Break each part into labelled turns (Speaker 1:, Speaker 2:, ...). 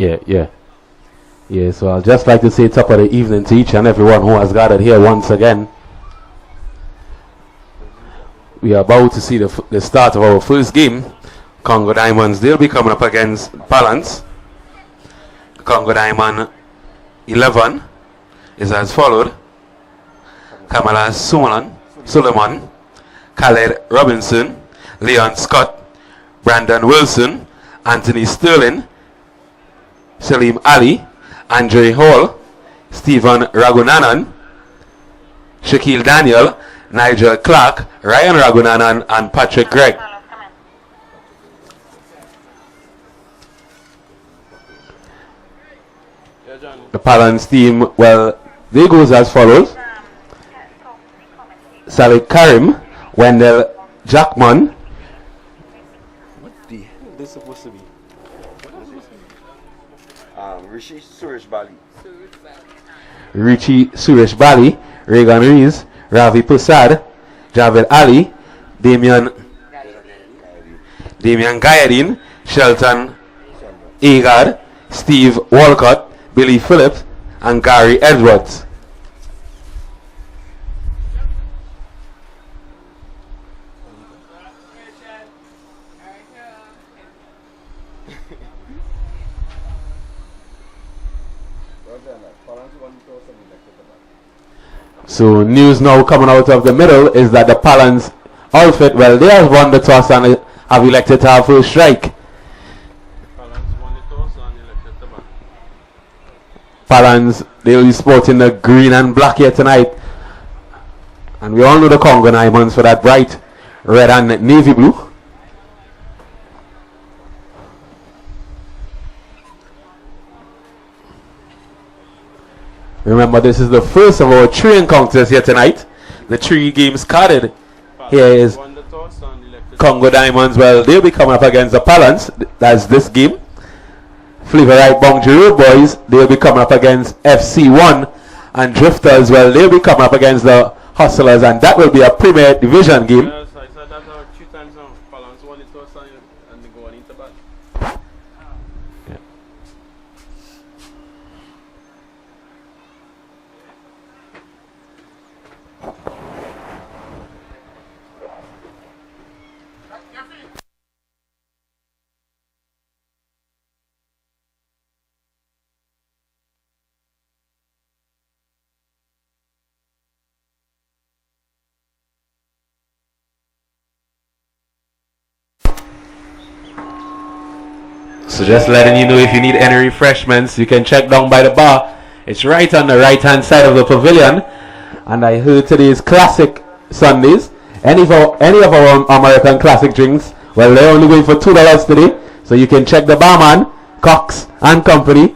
Speaker 1: Yeah, so I'd just like to say top of the evening to each and everyone who has gathered here once again. We are about to see the start of our first game. Congo Diamonds, they'll be coming up against Palance. Congo Diamond 11 is as followed. Kamala Suleiman, Khaled Robinson, Leon Scott, Brandon Wilson, Anthony Sterling, Salim Ali, Andre Hall, Stephen Ragunanan, Shaquille Daniel, Nigel Clark, Ryan Ragunanan, and Patrick Gregg. The Palance team, well, they goes as follows. Salih Karim, Wendell Jackman.
Speaker 2: What the hell is this supposed to be? Rishi Suresh Bali.
Speaker 1: Richie Suresh Bali, Regan Rees, Ravi Prasad, Javed Ali, Damian Gayadin, Shelton Agard, Steve Walcott, Billy Phillips, and Gary Edwards. So news now coming out of the middle is that the Palance outfit, well, they have won the toss and have elected to have first strike. Palance, they'll be sporting the green and black here tonight. And we all know the Congo Diamonds for that bright red and navy blue. Remember, this is the first of our 3 encounters here tonight. The 3 games carded. Here is Congo Diamonds. Well, they'll be coming up against the Palance. That's this game. Flavorite Bonjour Boys, they'll be coming up against FC1. And Drifters, well, they'll be coming up against the Hustlers. And that will be a Premier Division game.
Speaker 3: Yes, I said that 3 times now. Palance won the toss and they go on into bat.
Speaker 1: So just letting you know, if you need any refreshments, you can check down by the bar. It's right on the right hand side of the pavilion. And I heard today's classic Sundays. Any of our American classic drinks, well, they're only going for $2 today. So you can check the barman, Cox and Company.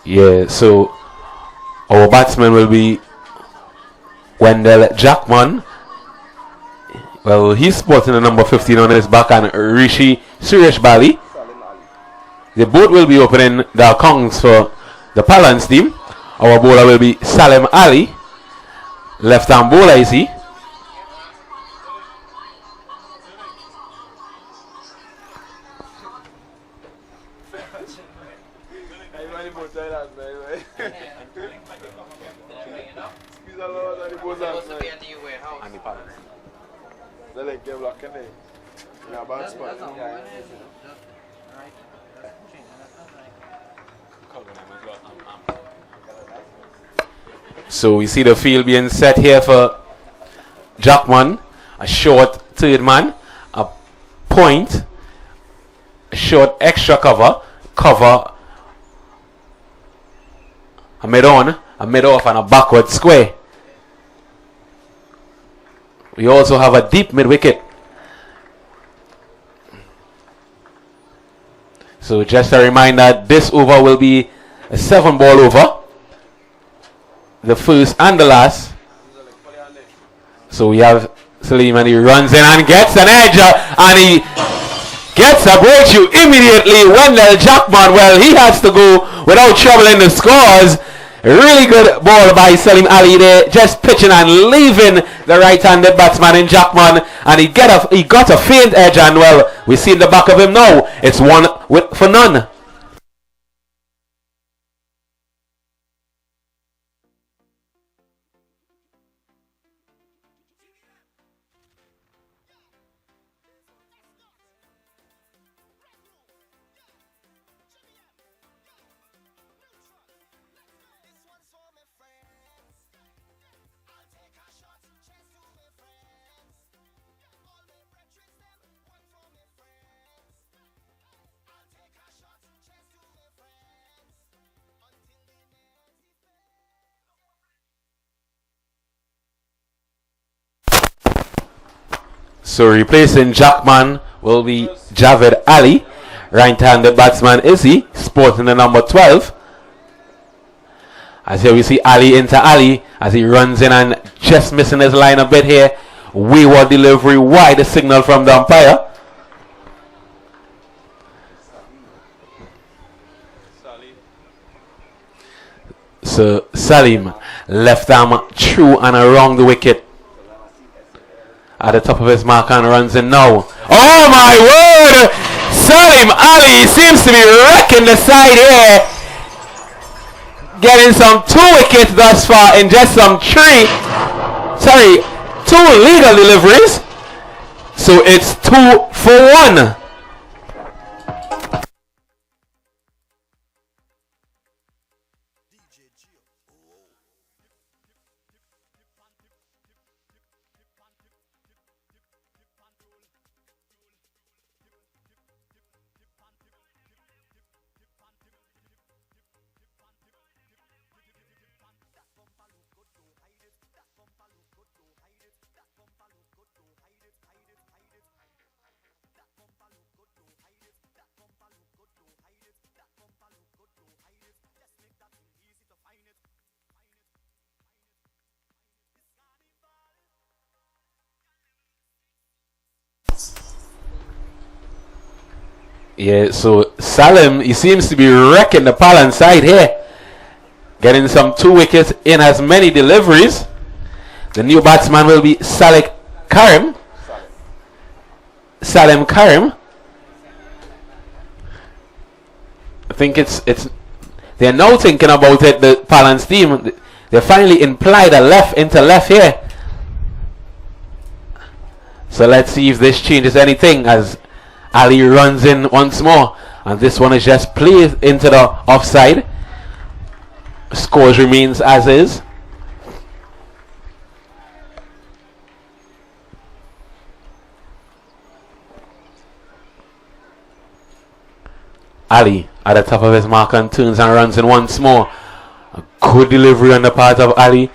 Speaker 1: Yeah, so our batsman will be Wendell Jackman. Well, he's sporting the number 15 on his back, and Rishi Suresh Bali. The both will be opening the accounts for the Palance team. Our bowler will be Salim Ali. Left arm bowler is he. So we see the field being set here for Jackman, a short third man, a point, a short extra cover a mid-on, a mid-off, and a backward square. We also have a deep mid-wicket. So just a reminder, this over will be a 7-ball over. The first and the last. So we have Salim, and he runs in and gets an edge, and he gets a breakthrough immediately. Wendell Jackman, well, he has to go without troubling the scores. Really good ball by Salim Ali there, just pitching and leaving the right-handed batsman in Jackman, and he got a faint edge, and well, we see in the back of him now. It's 1 for none. So replacing Jackman will be Javed Ali. Right-handed batsman is he, sporting the number 12. As here we see Ali into Ali as he runs in and just missing his line a bit here. Wayward delivery, wide the signal from the umpire. So Salim, left arm through and around the wicket. At the top of his mark and runs in now. Oh my word! Salim Ali seems to be wrecking the side here. Getting some 2 wickets thus far in just some 2 legal deliveries. So it's 2 for 1. Yeah, so Salim, he seems to be wrecking the Palance side here. Getting some 2 wickets in as many deliveries. The new batsman will be Salim Karim. I think it's they're now thinking about it, the Palance team. They finally implied a left into left here. So let's see if this changes anything as Ali runs in once more, and this one is just played into the offside. Scores remains as is. Ali at the top of his mark and turns and runs in once more. A good delivery on the part of Ali.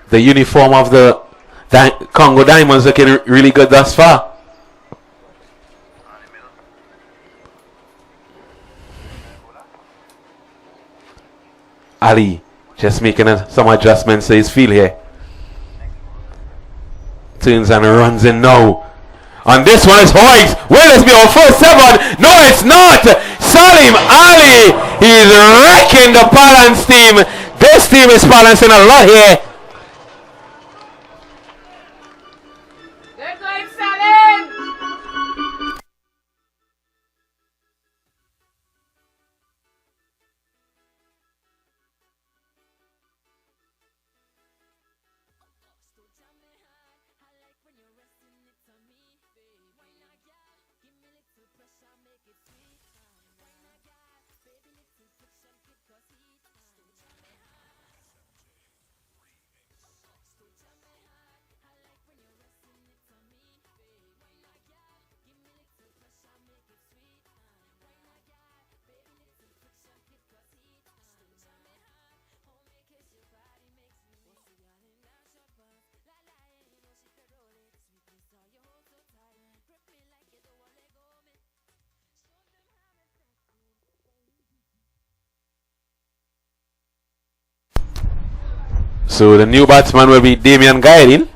Speaker 1: The uniform of the Congo Diamonds looking really good thus far. Ali just making some adjustments to his field here. Turns and runs in now. And this one is Hoyt. Will this be our first 7? No, it's not. Salim Ali. He's wrecking the Palance team. This team is balancing a lot here. So the new batsman will be Damian Guiding.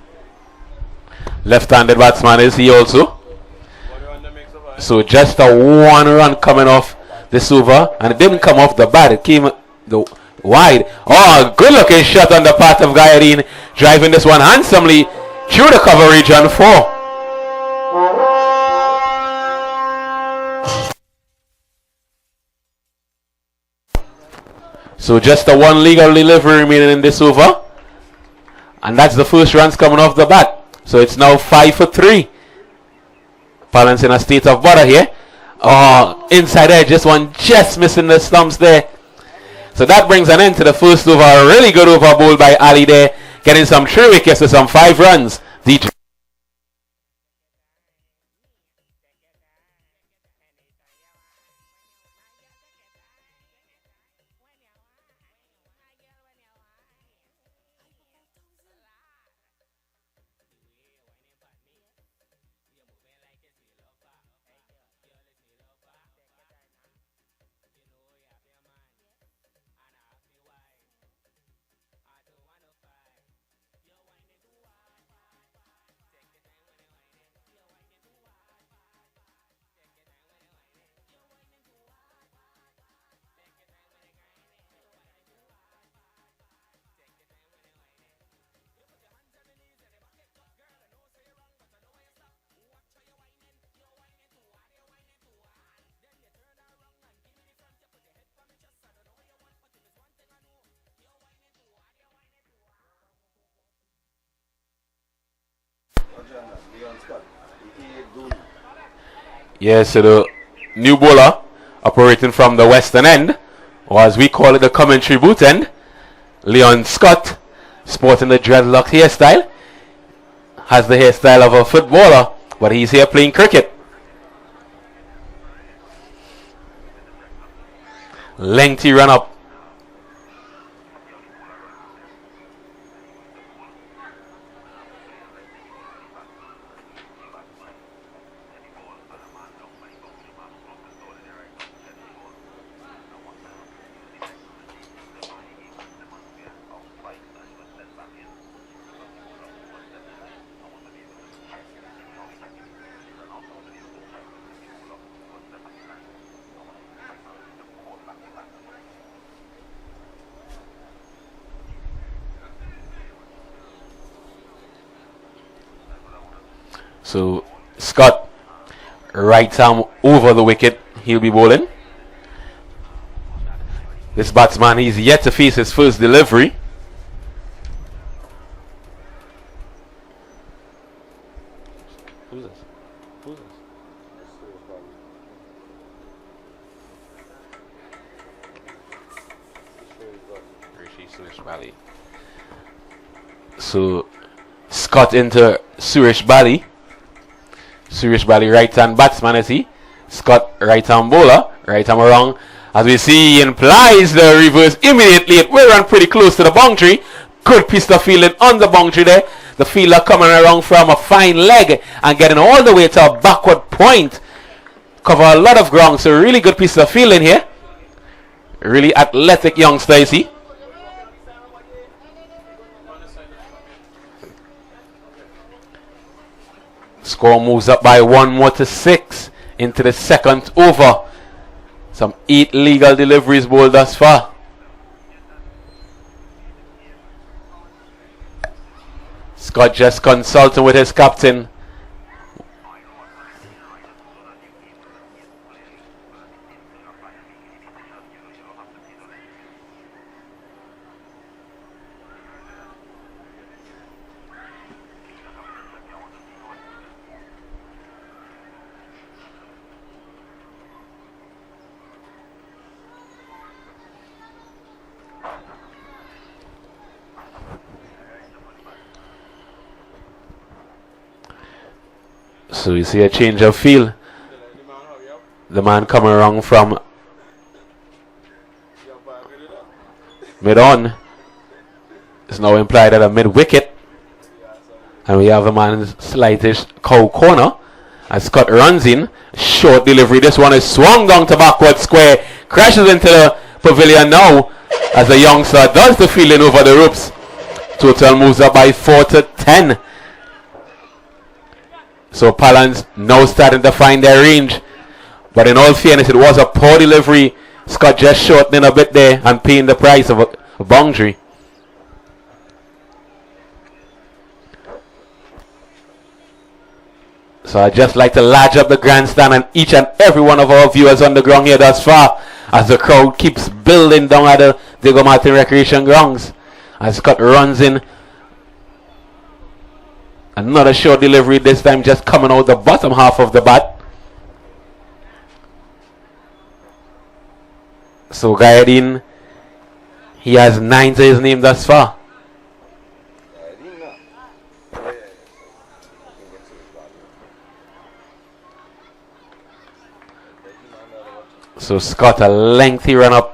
Speaker 1: Left-handed batsman is he also. So just a 1 run coming off this over, and it didn't come off the bat, it came the wide. Oh, good looking shot on the part of Guiding, driving this one handsomely through the coverage on 4. So just a 1 legal delivery remaining in this over, and that's the first runs coming off the bat. So it's now 5 for 3. Palance in a state of bother here. Oh, inside edge, this one just missing the stumps there. So that brings an end to the first over. A really good over bowled by Ali there, getting some 3 wickets to some 5 runs. Yes, so the new bowler operating from the western end, or as we call it, the commentary boot end, Leon Scott, sporting the dreadlock hairstyle, has the hairstyle of a footballer, but he's here playing cricket. Lengthy run up. So Scott, right arm over the wicket, he'll be bowling. This batsman, he's yet to face his first delivery. Who's this? Who's this? So Scott into Suresh Bali. Suresh Bali, right hand batsman is he. Scott, right hand bowler, right arm around. As we see, he implies the reverse immediately. It will run pretty close to the boundary. Good piece of fielding on the boundary there. The fielder coming around from a fine leg and getting all the way to a backward point. Cover a lot of ground, so really good piece of fielding here. Really athletic youngster is he. Score moves up by 1 more to 6 into the second over. Some 8 legal deliveries bowled thus far. Scott just consulting with his captain. So you see a change of feel. The man coming around from mid-on is now implied at a mid-wicket. And we have a man slightish cow corner as Scott runs in. Short delivery. This one is swung down to backward square. Crashes into the pavilion now as the youngster does the fielding over the ropes. Total moves up by 4-10. So Palance now starting to find their range. But in all fairness, it was a poor delivery. Scott just shortening a bit there and paying the price of a boundary. So I'd just like to large up the grandstand and each and every one of our viewers on the ground here thus far as the crowd keeps building down at the Diego Martin Recreation Grounds. As Scott runs in. Another short delivery, this time just coming out the bottom half of the bat. So Gayadin, he has 9 to his name thus far. So Scott, a lengthy run up.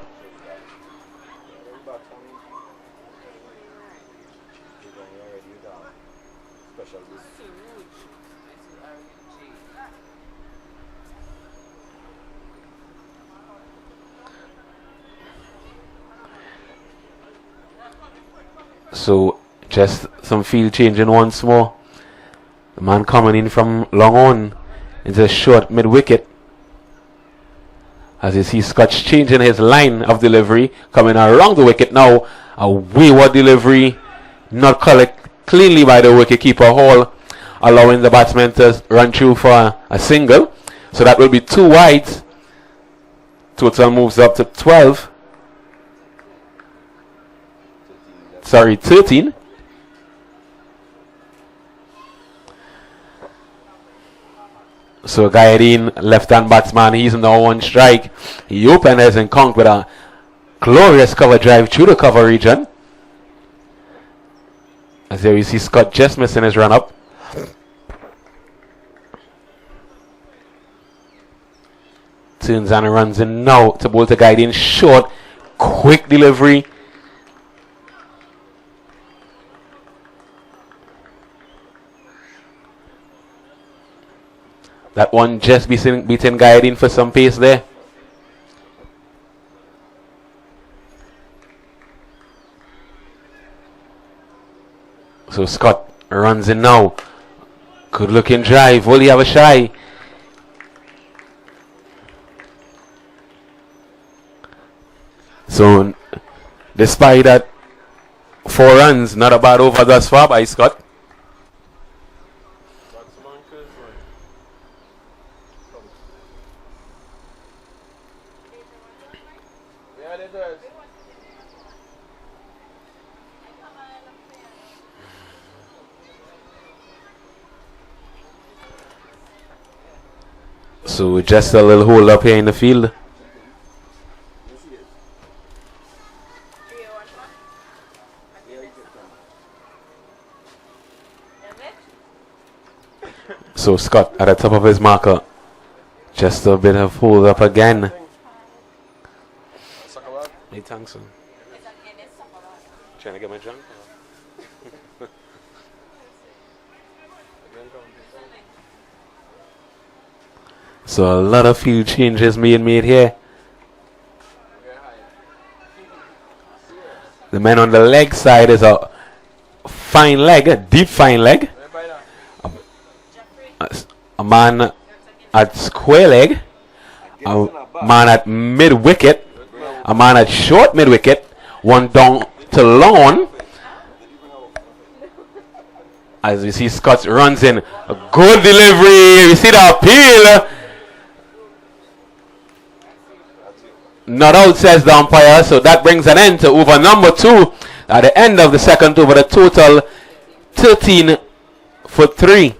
Speaker 1: So just some field changing once more. The man coming in from long on into the short mid wicket. As you see Scott changing his line of delivery, coming around the wicket now. A wayward delivery, not collected cleanly by the wicketkeeper Hall, allowing the batsman to run through for a single. So that will be 2 wides. Total moves up to 12. Sorry, 13. So Gayadin, left-hand batsman, he's now on strike. He opened his encounter with a glorious cover drive through the cover region. As there you see Scott just missing his run-up. Turns and runs in now to bowl to Gayadin. Short, quick delivery. That one just beating Gayadin for some pace there. So Scott runs in now. Good looking drive. Will he have a shy? So despite that 4 runs, not a bad over thus far by Scott. So just a little hold up here in the field. So Scott at the top of his marker. Just a bit of hold up again. Hey, thanks, son. Trying to get my junk? So a lot of field changes being made here. The man on the leg side is a fine leg, a deep fine leg. A man at square leg. A man at mid wicket. A man at short mid wicket. One down to long on. As we see Scott runs in. A good delivery. You see the appeal. Not out, says the umpire. So that brings an end to over number 2. At the end of the second over, the total 13 for 3.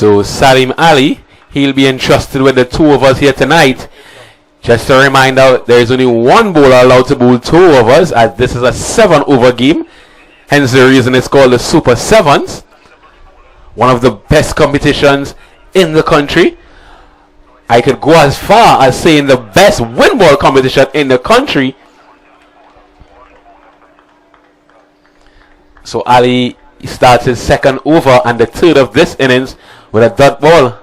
Speaker 1: So Salim Ali, he'll be entrusted with the 2 overs here tonight. Just a reminder, there is only one bowler allowed to bowl 2 overs, as this is a 7-over game. Hence the reason it's called the Super Sevens. One of the best competitions in the country. I could go as far as saying the best win ball competition in the country. So Ali starts his 2nd over and the 3rd of this innings with a dot ball.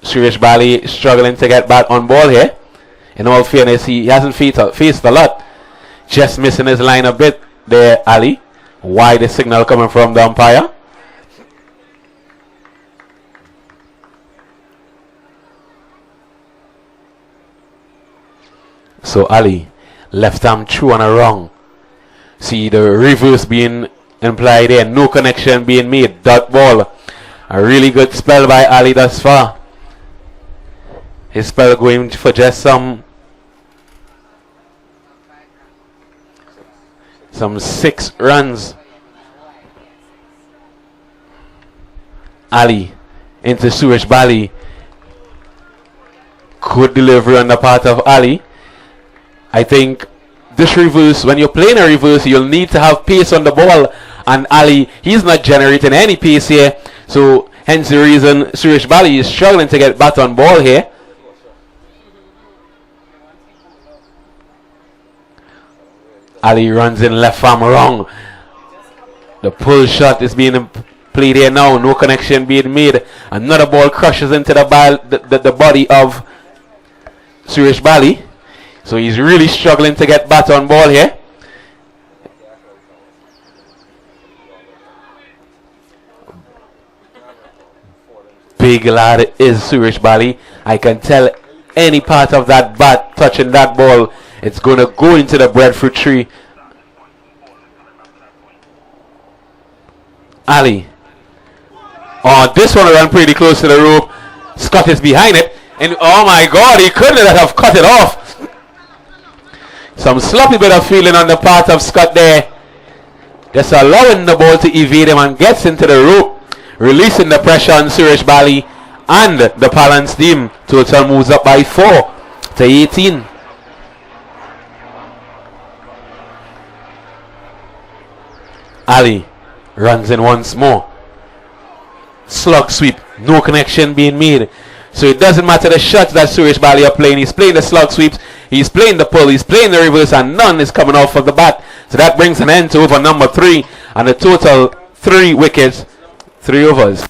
Speaker 1: Suresh Bali struggling to get back on ball here. In all fairness, he hasn't faced a lot. Just missing his line a bit there, Ali. Why the signal coming from the umpire? So Ali, left arm true and a wrong. See the reverse being implied there. No connection being made. Dot ball. A really good spell by Ali thus far. His spell going for just some 6 runs. Ali into Suresh Bali. Good delivery on the part of Ali. I think this reverse, when you're playing a reverse, you'll need to have pace on the ball. And Ali, he's not generating any pace here. So hence the reason Suresh Bali is struggling to get back on ball here. Ali runs in left arm wrong. The pull shot is being played here now. No connection being made. Another ball crushes into the body of Suresh Bali. So he's really struggling to get back on ball here. Big lad is Suresh Bali. I can tell any part of that bat touching that ball, it's going to go into the breadfruit tree. Ali. Oh, this one ran pretty close to the rope. Scott is behind it. And oh my God, he couldn't have cut it off. Some sloppy bit of feeling on the part of Scott there. Just allowing the ball to evade him and gets into the rope. Releasing the pressure on Suresh Bali and the Palance team. Total moves up by 4 to 18. Ali runs in once more. Slug sweep. No connection being made. So it doesn't matter the shots that Suresh Bali are playing. He's playing the slug sweeps. He's playing the pull. He's playing the reverse. And none is coming off of the bat. So that brings an end to over number 3. And a total 3 wickets. 3 overs.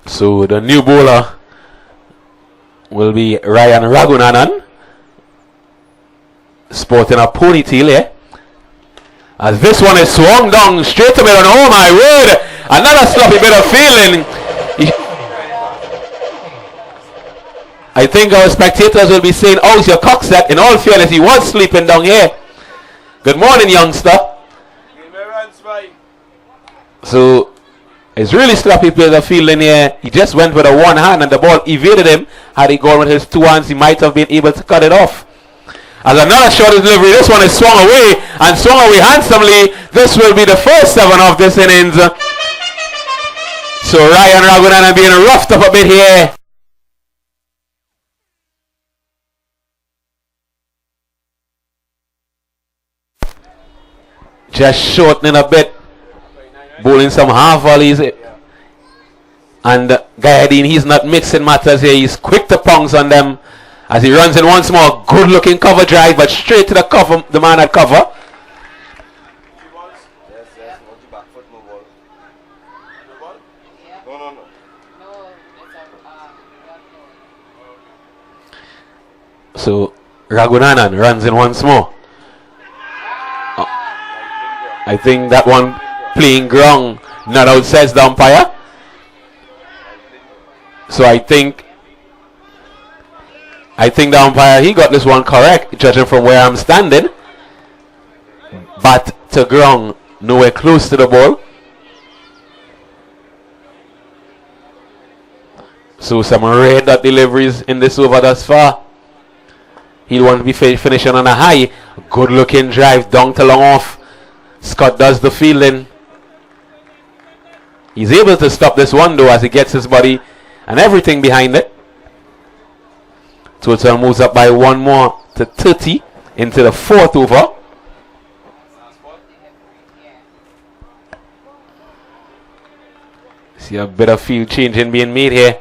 Speaker 1: So the new bowler will be Ryan Ragunanan, sporting a ponytail here. As this one is swung down straight to mid, and oh my word, another sloppy bit of feeling. I think our spectators will be saying, "How's your cock set?" In all fairness, he was sleeping down here. Good morning, youngster. So it's really sloppy bit of feeling here. He just went with a one hand and the ball evaded him. Had he gone with his 2 hands, he might have been able to cut it off. As another short delivery, this one is swung away and swung away handsomely. This will be the first 7 of this innings. So Ryan Ragunanan being roughed up a bit here. Just shortening a bit. Bowling some half volleys. And Gayadin, he's not mixing matters here. He's quick to pounce on them as he runs in once more. Good looking cover drive, but straight to the cover, the man at cover. So Ragunanan runs in once more. I think that one playing ground, not out, says the umpire. So I think the umpire, he got this one correct, judging from where I'm standing. Bat to ground, nowhere close to the ball. So some red dot deliveries in this over thus far. He'll want to be finishing on a high. Good looking drive down to long off. Scott does the fielding. He's able to stop this one though as he gets his body and everything behind it. Total moves up by one more to 30 into the fourth over. See a bit of field changing being made here.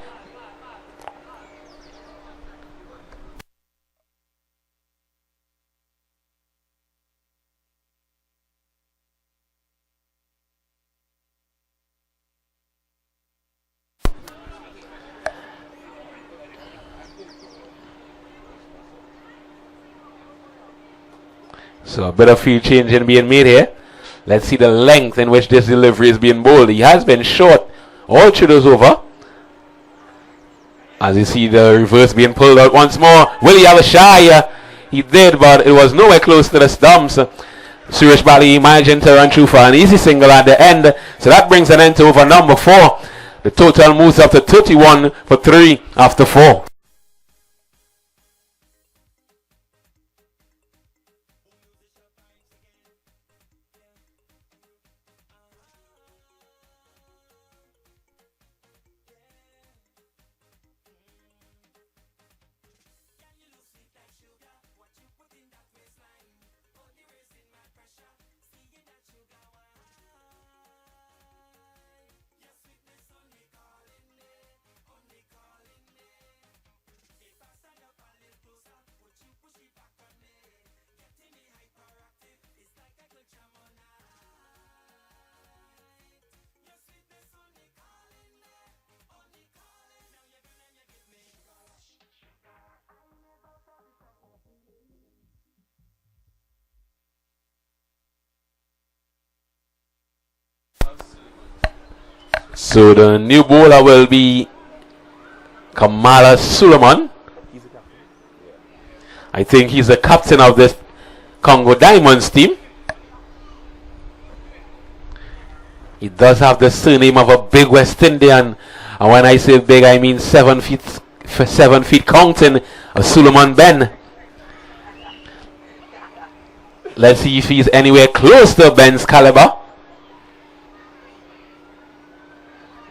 Speaker 1: So a bit of field changing being made here. Let's see the length in which this delivery is being bowled. He has been short all through those over. As you see the reverse being pulled out once more. Will he have a shy? He did, but it was nowhere close to the stumps. Suresh Bali managing to run through for an easy single at the end. So that brings an end to over number 4. The total moves up to 31 for 3 after 4. So the new bowler will be Kamala Suleiman. I think he's the captain of this Congo Diamonds team. He does have the surname of a big West Indian, and when I say big, I mean 7 feet counting, of Suleiman Ben. Let's see if he's anywhere close to Ben's caliber.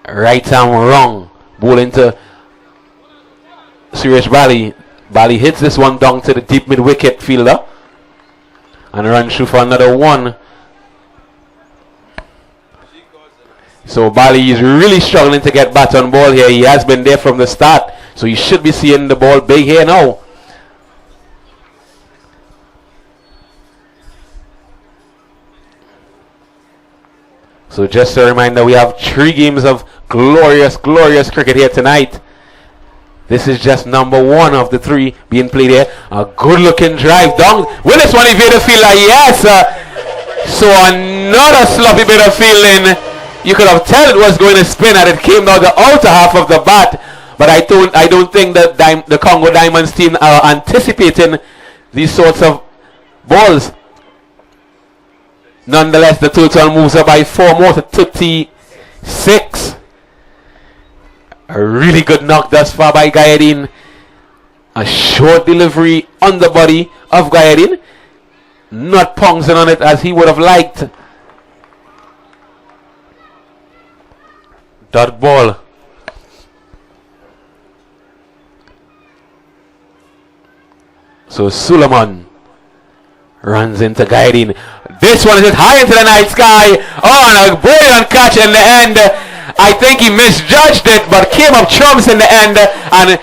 Speaker 1: Right arm wrong. Ball into Suresh Bali. Bali hits this one down to the deep mid wicket fielder and runs through for another one. So Bali is really struggling to get bat on ball here. He has been there from the start, so he should be seeing the ball big here now. So just a reminder, we have 3 games of glorious cricket here tonight. This is just number 1 of the 3 being played here. A good looking drive down. Will this one evade the fielder? Yes. So another sloppy bit of fielding. You could have told it was going to spin and it came down the outer half of the bat. But I don't think that the Congo Diamonds team are anticipating these sorts of balls. Nonetheless, the total moves up by 4 more to 36. A really good knock thus far by Gayadin. A short delivery on the body of Gayadin. Not pouncing on it as he would have liked. Dot ball. So Suleiman runs into Gayadin. This one is hit high into the night sky. Oh, and a brilliant catch in the end. I think he misjudged it, but came up trumps in the end and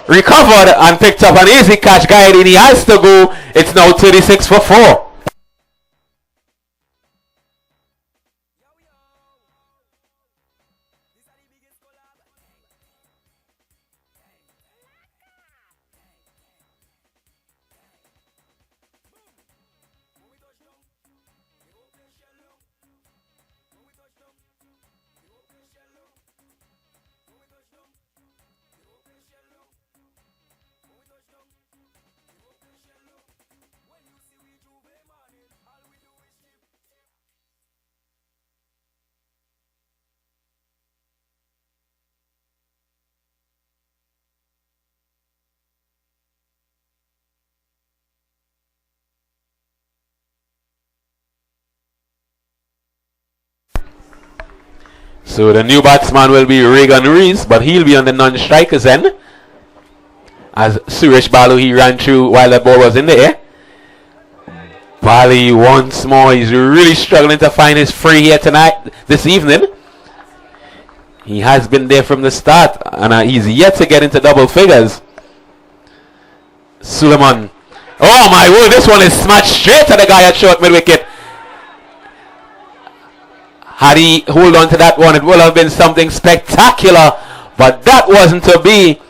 Speaker 1: recovered and picked up an easy catch. Guiding, he has to go. It's now 36 for 4. So the new batsman will be Regan Rees, but he'll be on the non-strikers end. As Suresh Balu, he ran through while the ball was in the air. Bali once more, he's really struggling to find his free here this evening. He has been there from the start, and he's yet to get into double figures. Suleiman. Oh my word, this one is smashed straight to the guy at short mid-wicket. Had he hold on to that one, it would have been something spectacular, but that wasn't to be.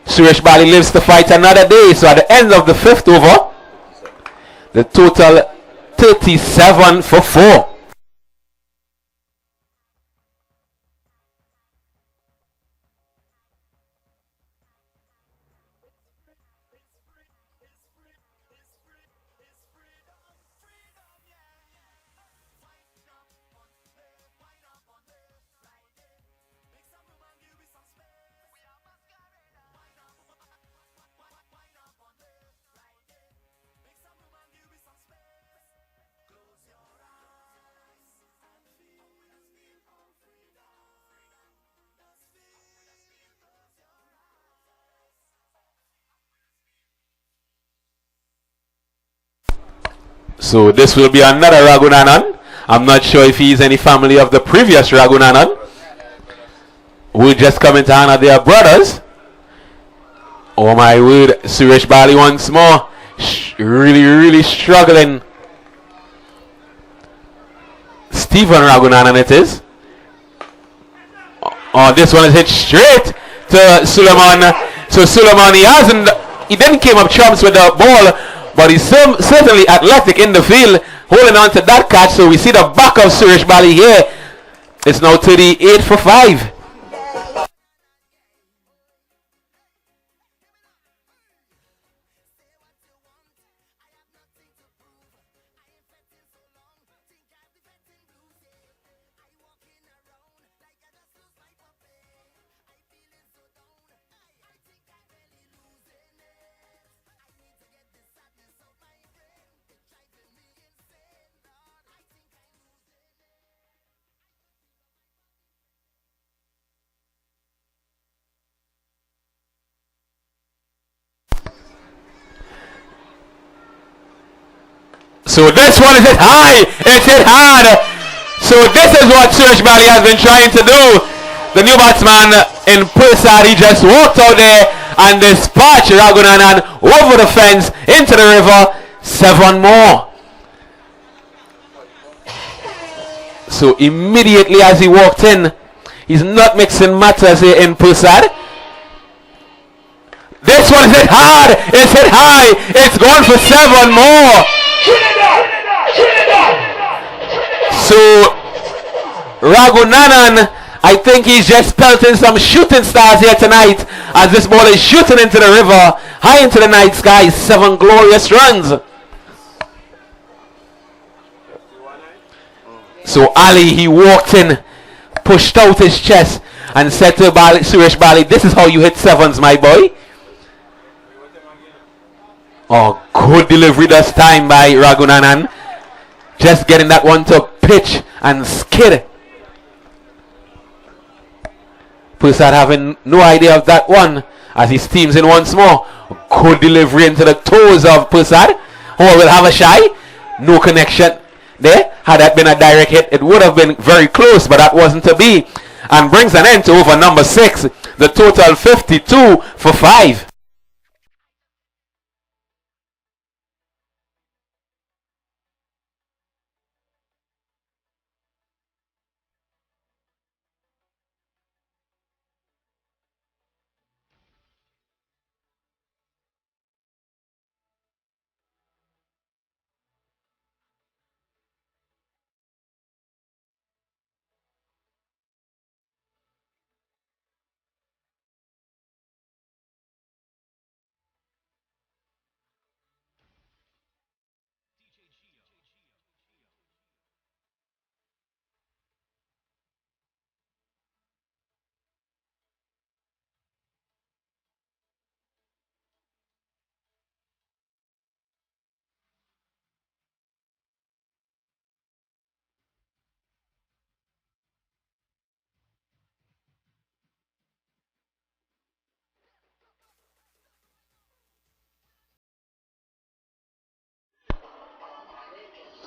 Speaker 1: Suresh Bali lives to fight another day. So at the end of the 5th over, the total 37 for 4. So this will be another Raghunanan. I'm not sure if he's any family of the previous Raghunanan. We'll just come into honor their brothers. Oh my word, Suresh Bali once more. Really struggling. Stephen Raghunanan it is. Oh, this one is hit straight to Suleiman. So Suleiman, he didn't came up trumps with the ball, but he's certainly athletic in the field, holding on to that catch. So we see the back of Suresh Bali here. It's now 38 for 5. So this one is hit high. It's hit hard. So this is what Suresh Bali has been trying to do. The new batsman in Persad, he just walked out there and dispatched Raghunanan over the fence into the river. 7 more. So immediately as he walked in, he's not mixing matters here in Persad. This one is hit hard. It's hit high. It's gone for 7 more. So Raghunanan, I think he's just pelting some shooting stars here tonight as this ball is shooting into the river, high into the night sky. 7 glorious runs. So Ali, he walked in, pushed out his chest and said to Suresh Bali, this is how you hit 7s, my boy. Oh, good delivery this time by Raghunanan. Just getting that one to pitch and skid. Persad having no idea of that one as he steams in once more. Good delivery into the toes of Persad. Oh, will have a shy. No connection there. Had that been a direct hit, it would have been very close, but that wasn't to be. and brings an end to over number 6. The total 52 for 5.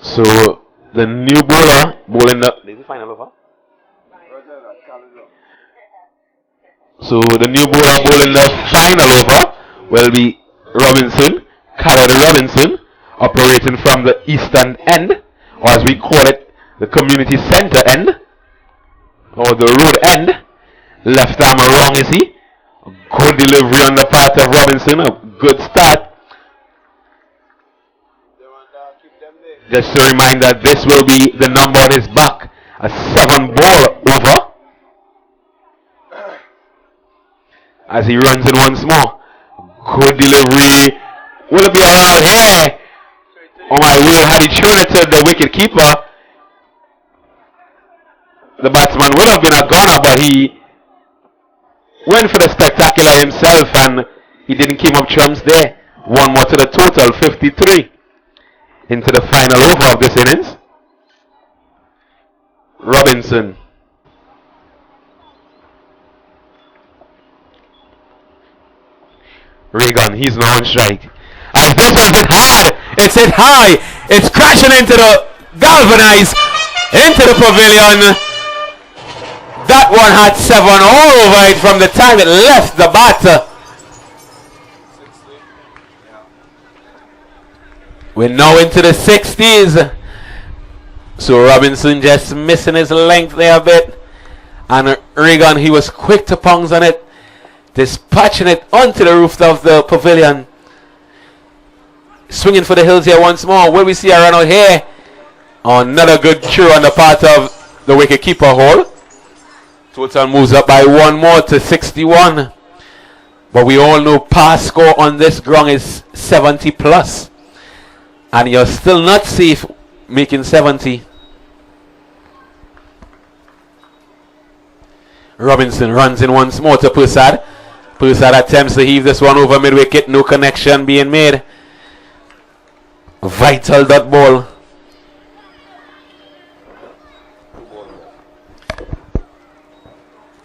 Speaker 1: So the new bowler bowling the. Is the final over? So the new bowler bowling the final over will be Robinson, Khaled Robinson, operating from the eastern end, or as we call it, the community center end, or the road end. Left arm wrong, is he? Good delivery on the part of Robinson, a good start. Just to remind that this will be the number on his back, a 7 ball over, as he runs in once more. Good delivery. Will it be around here? Oh my word, had he thrown it to the wicket keeper, the batsman would have been a goner, but he went for the spectacular himself and he didn't keep up trumps there. One more to the total, 53 into the final over of this innings. Robinson. Regan, he's now on strike. As this one's hit hard, it's hit high, it's crashing into the galvanized, into the pavilion. That one had 7 all over it from the time it left the bat. We're now into the 60s. So Robinson just missing his length there a bit. And Regan, he was quick to pounce on it, dispatching it onto the roof of the pavilion. Swinging for the hills here once more. Will we see a run out here? Another good throw on the part of the wicketkeeper Hall. Total moves up by 1 more to 61. But we all know pass score on this ground is 70 plus. And you're still not safe making 70. Robinson runs in once more to Persad. Persad attempts to heave this one over mid-wicket. No connection being made. Vital dot ball.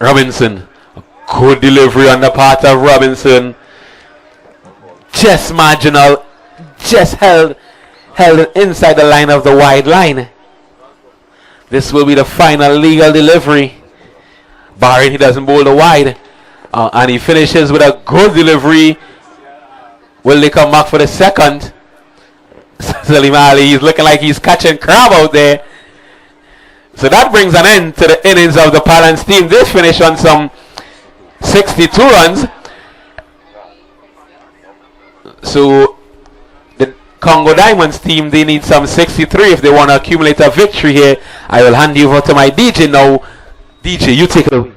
Speaker 1: Robinson. A good delivery on the part of Robinson. Just marginal. Just held inside the line of the wide line. This will be the final legal delivery. Barring he doesn't bowl the wide. And he finishes with a good delivery. Will they come back for the second? Salim Ali, he's looking like he's catching crab out there. So that brings an end to the innings of the Palance team. They finish on some 62 runs. So the Congo Diamonds team, they need some 63 if they want to accumulate a victory here. I will hand you over to my DJ now. DJ, you take it away.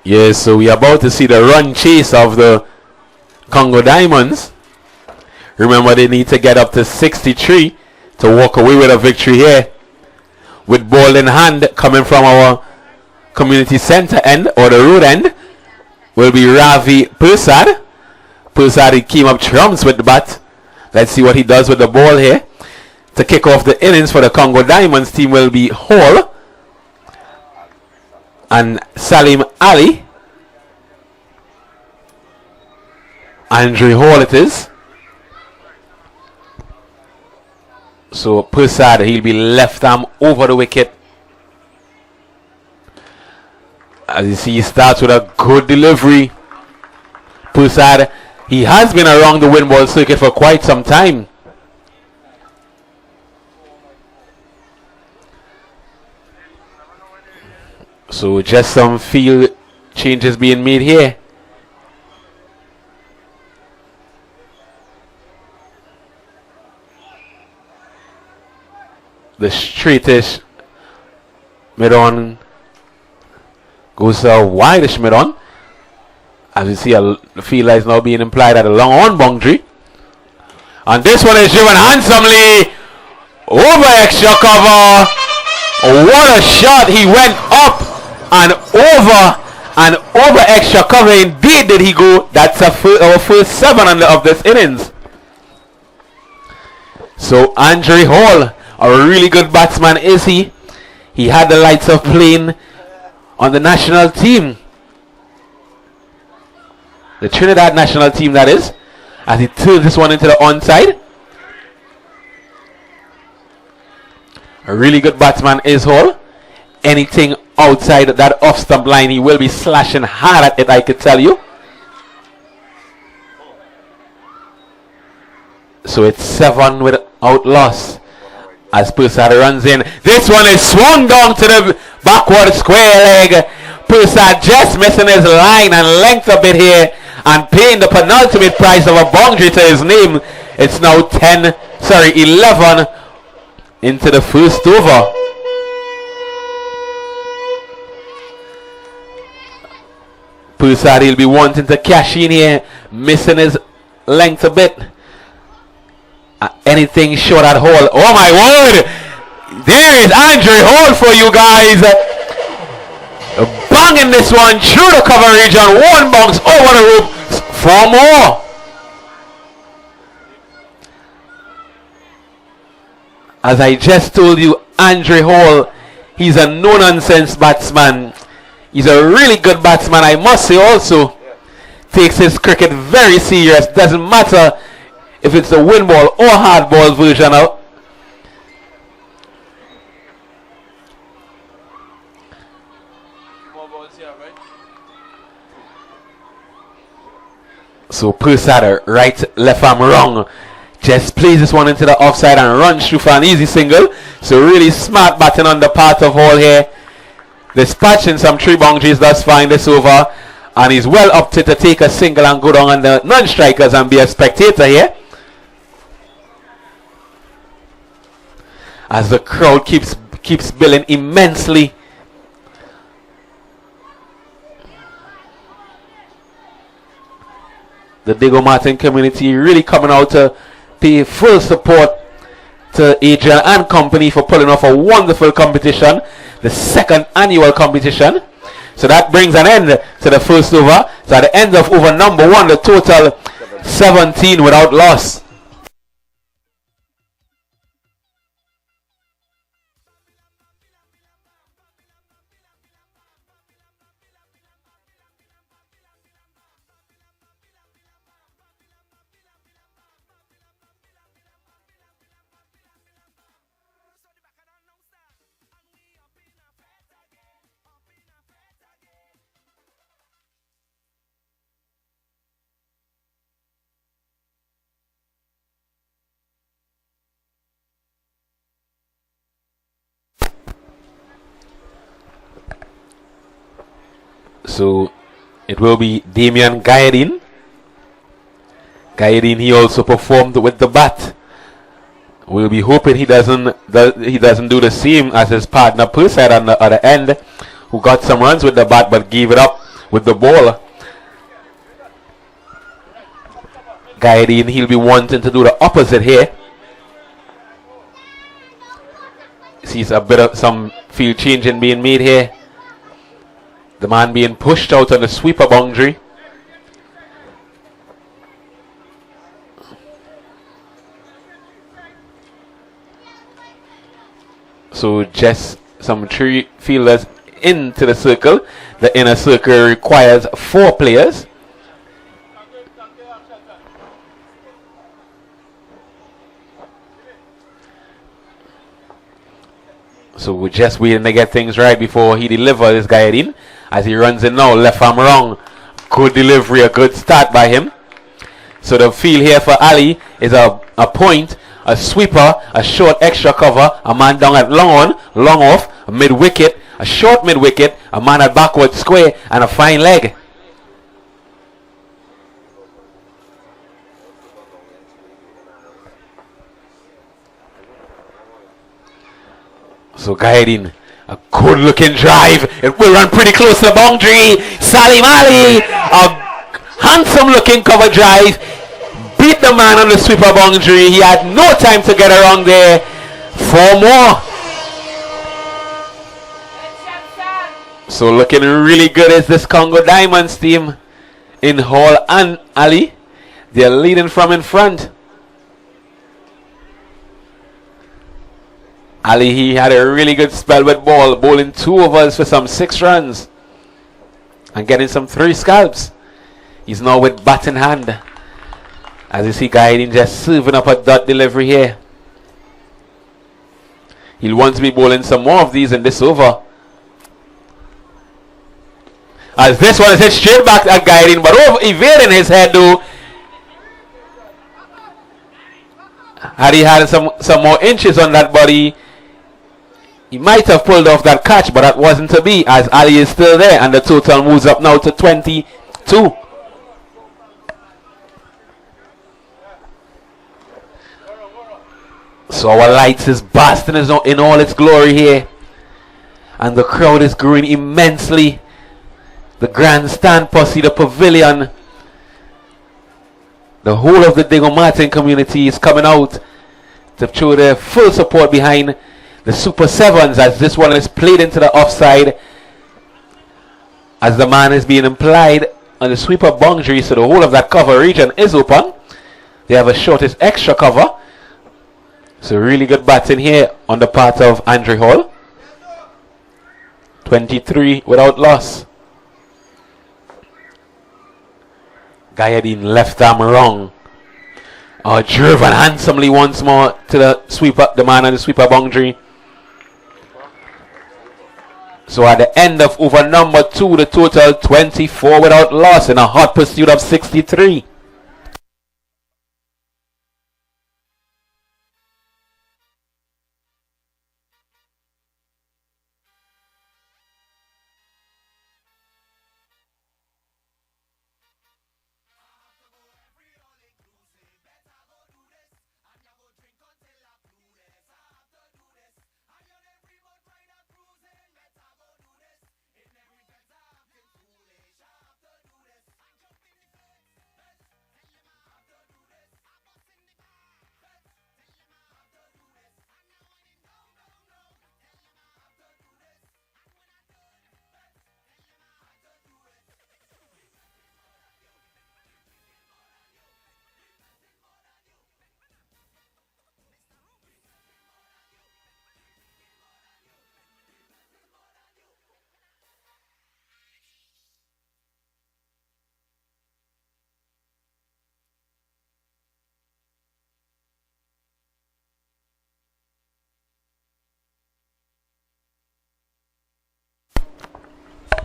Speaker 1: Yes, so we are about to see the run chase of the Congo Diamonds. Remember, they need to get up to 63 to walk away with a victory here. With ball in hand coming from our community center end or the road end will be Ravi Persad. Persad, he came up trumps with the bat. Let's see what he does with the ball here. To kick off the innings for the Congo Diamonds team will be Hall and Salim Ali. Andre Hall it is. So Persad, he'll be left arm over the wicket. As you see, he starts with a good delivery. Persad, he has been around the wind ball circuit for quite some time. So just some field changes being made here. The straightish mid-on goes wideish mid-on. As you see, the fielder is now being implied at a long on boundary. And this one is driven handsomely over extra cover. What a shot. He went up and over extra cover. Indeed did he go. That's our first 7 of this innings. So Andre Hall, a really good batsman is he. He had the lights of playing on the national team. The Trinidad national team, that is. As he turns this one into the onside. A really good batsman is Hall. Anything outside that off stump line, he will be slashing hard at it, I could tell you. So it's 7 without loss. As Persad runs in. This one is swung down to the backward square leg. Persad just missing his line and length a bit here. And paying the penultimate price of a boundary to his name. It's now 11 into the first over. Persad, he'll be wanting to cash in here. Missing his length a bit. Anything short at Hall. Oh my word! There is Andre Hall for you guys. Banging this one through the cover region. One bounce over the rope. 4 more. As I just told you, Andre Hall, he's a no-nonsense batsman. He's a really good batsman, I must say also. Takes his cricket very serious. Doesn't matter if it's the wind ball or hard ball version of. So Persad, right, left arm wrong. Just plays this one into the offside and runs through for an easy single. So really smart batting on the part of Hall here. Dispatching some 3 boundaries thus far in this over. And he's well up to take a single and go down on the non-strikers and be a spectator here. As the crowd keeps billing immensely. The Diego Martin community really coming out to pay full support to Adrian and company for pulling off a wonderful competition, the 2nd annual competition. So that brings an end to the first over. So at the end of over number 1, the total 17 without loss. So it will be Damian Gayadin. Gayadin, he also performed with the bat. We'll be hoping he doesn't do the same as his partner Persad on the other end, who got some runs with the bat but gave it up with the ball. Guiding, he'll be wanting to do the opposite here. Sees a bit of some field changing being made here. The man being pushed out on the sweeper boundary. So just some 3 fielders into the circle. The inner circle requires 4 players. So we're just waiting to get things right before he delivers this guy in. As he runs in now, left arm wrong. Good delivery, a good start by him. So the field here for Ali is a point, a sweeper, a short extra cover, a man down at long on, long off, a mid wicket, a short mid wicket, a man at backward square, and a fine leg. So guiding, a good looking drive. It will run pretty close to the boundary. Salim Ali, a handsome looking cover drive. Beat the man on the sweeper boundary. He had no time to get around there. 4 more. So looking really good is this Congo Diamonds team in Hall and Ali. They're leading from in front. Ali, he had a really good spell with ball, bowling 2 overs for some 6 runs and getting some 3 scalps. He's now with bat in hand. As you see, Guiding just serving up a dot delivery here. He'll want to be bowling some more of these in this over. As this one is hit straight back at Guiding, but over evading his head though. Had he had some more inches on that body, he might have pulled off that catch, but that wasn't to be, as Ali is still there, and the total moves up now to 22. So our lights is basking in all its glory here, and the crowd is growing immensely. The grandstand posse, the pavilion, the whole of the Diego Martin community is coming out to show their full support behind the Super Sevens, as this one is played into the offside, as the man is being implied on the sweeper boundary, so the whole of that cover region is open. They have a shortest extra cover. So really good batting here on the part of Andre Hall. 23 without loss. Gayadine left arm wrong. Driven handsomely once more to the sweeper, the man on the sweeper boundary. So at the end of over number 2, the total 24 without loss in a hot pursuit of 63.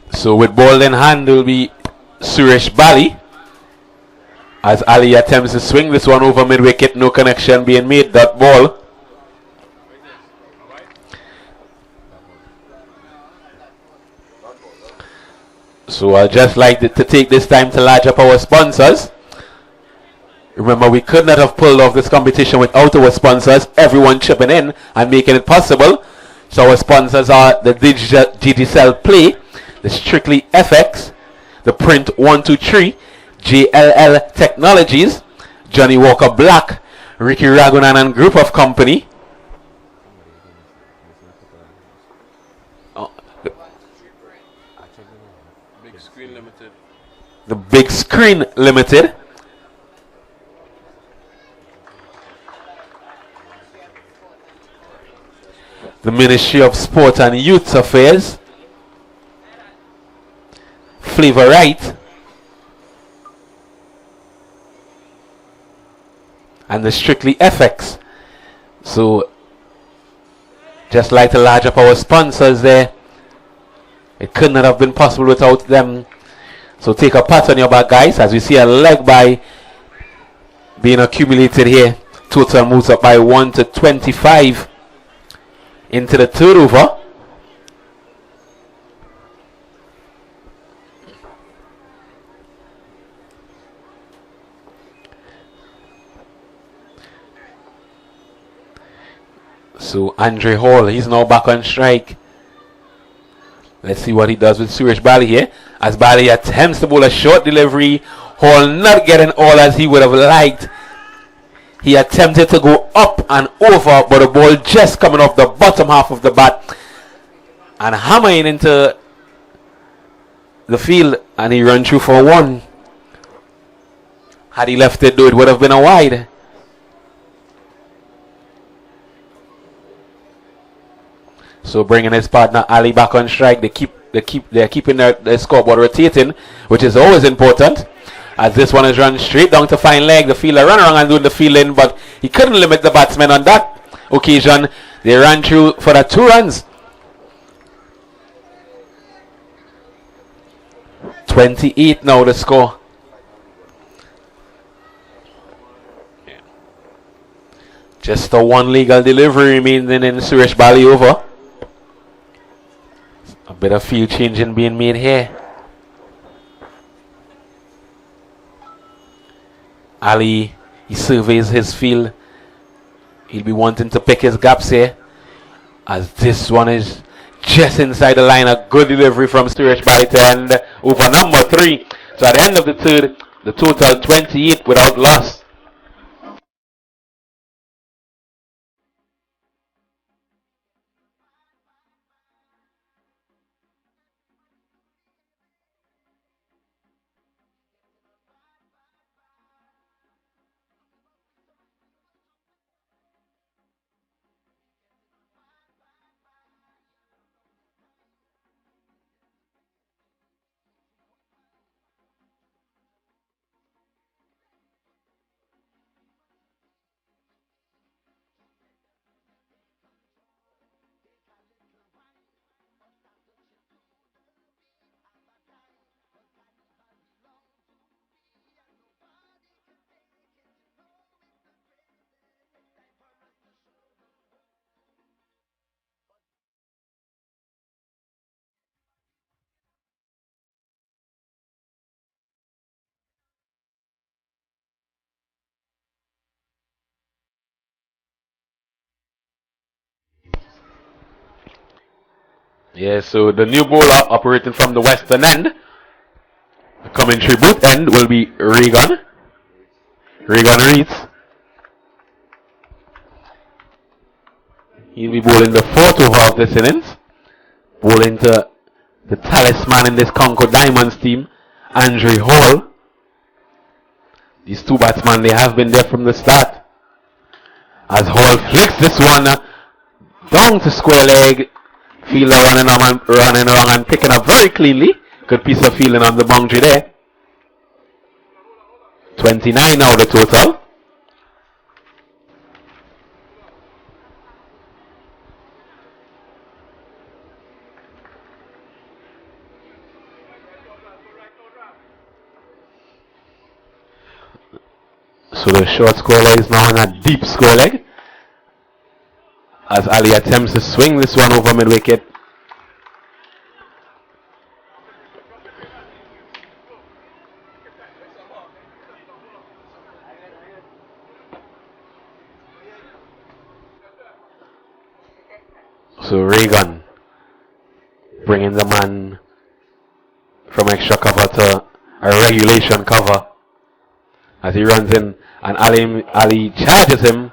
Speaker 1: So with ball in hand will be Suresh Bali, as Ali attempts to swing this one over mid wicket. No connection being made. That ball. So I'd just like to take this time to large up our sponsors. Remember, we could not have pulled off this competition without our sponsors, everyone chipping in and making it possible. So our sponsors are the Digicel Play, the Strictly FX, the print 123, JLL Technologies, Johnny Walker Black, Ricky Ragunan and Group of Company. Oh,
Speaker 3: Big Screen Limited.
Speaker 1: the Big Screen Limited. The Ministry of Sport and Youth Affairs. Flavor Right. And the Strictly FX. So, just like to large up our sponsors there, it could not have been possible without them. So take a pat on your back, guys, as we see a leg by being accumulated here. Total moves up by 1 to 25 into the third over. So Andre Hall, he's now back on strike. Let's see what he does with Suresh Bali here. As Bali attempts to bowl a short delivery. Hall not getting all as he would have liked. He attempted to go up and over, but the ball just coming off the bottom half of the bat and hammering into the field, and he ran through for one. Had he left it though, it would have been a wide. So bringing his partner Ali back on strike, they're keeping their scoreboard rotating, which is always important. As this one is run straight down to fine leg, the fielder ran around and doing the fielding, but he couldn't limit the batsman on that occasion. They ran through for the 2 runs. 28 now the score. Just a 1 legal delivery remaining in Suresh Bali over. A bit of field changing being made here. Ali, he surveys his field. He'll be wanting to pick his gaps here, as this one is just inside the line. A good delivery from Suresh Bali to end over number 3. So at the end of the third, the total 28 without loss. Yeah, so the new bowler operating from the western end, the commentary booth end, will be Regan Reeds. He'll be bowling the 4th over of this innings, bowling to the talisman in this Congo Diamonds team, Andre Hall. These 2 batsmen, they have been there from the start. As Hall flicks this one down to square leg. Fielder running around and picking up very cleanly. Good piece of fielding on the boundary there. 29 now the total. So the short scorer is now on a deep score leg, as Ali attempts to swing this one over mid-wicket. So Regan bringing the man from extra cover to a regulation cover as he runs in and Ali charges him.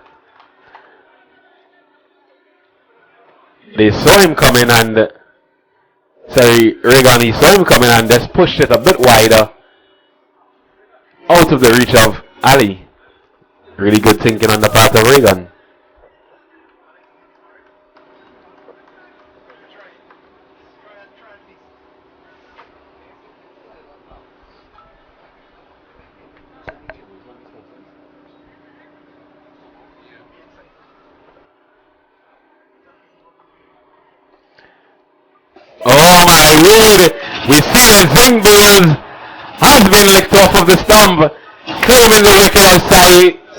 Speaker 1: They saw him coming and Regan, he saw him coming and just pushed it a bit wider out of the reach of Ali. Really good thinking on the part of Regan. Oh my word! We see the Zing Bills has been licked off of the stump, claiming the wicket of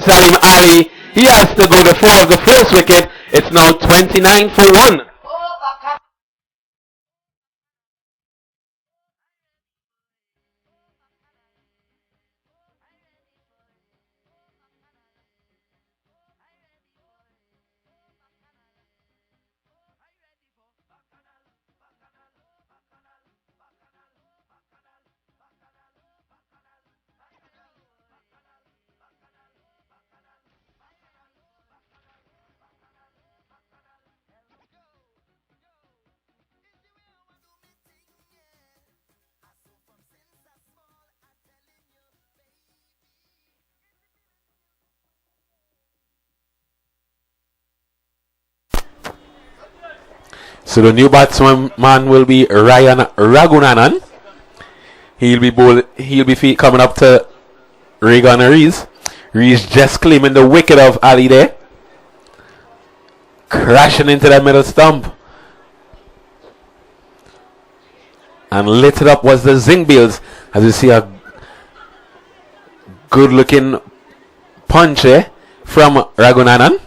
Speaker 1: Salim Ali. He has to go the four of the first wicket. It's now 29 for 1. So the new batsman will be Ryan Ragunanan. He'll be coming up to Regan Rees. Rees just claiming the wicket of Ali there. Crashing into that middle stump. And lit it up was the Zing Bills. As you see a good looking punch here from Ragunanan.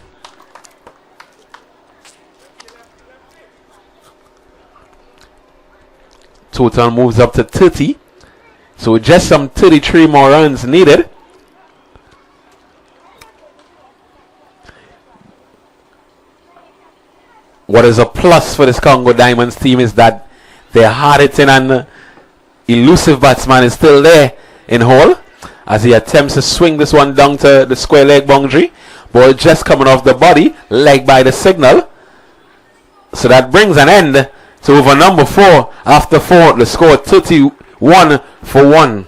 Speaker 1: Total moves up to 30. So just some 33 more runs needed. What is a plus for this Congo Diamonds team is that their hard-hitting and elusive batsman is still there in Hall as he attempts to swing this one down to the square leg boundary. Ball just coming off the body, leg by the signal. So that brings an end to over number 4. After 4, the score 31 for 1.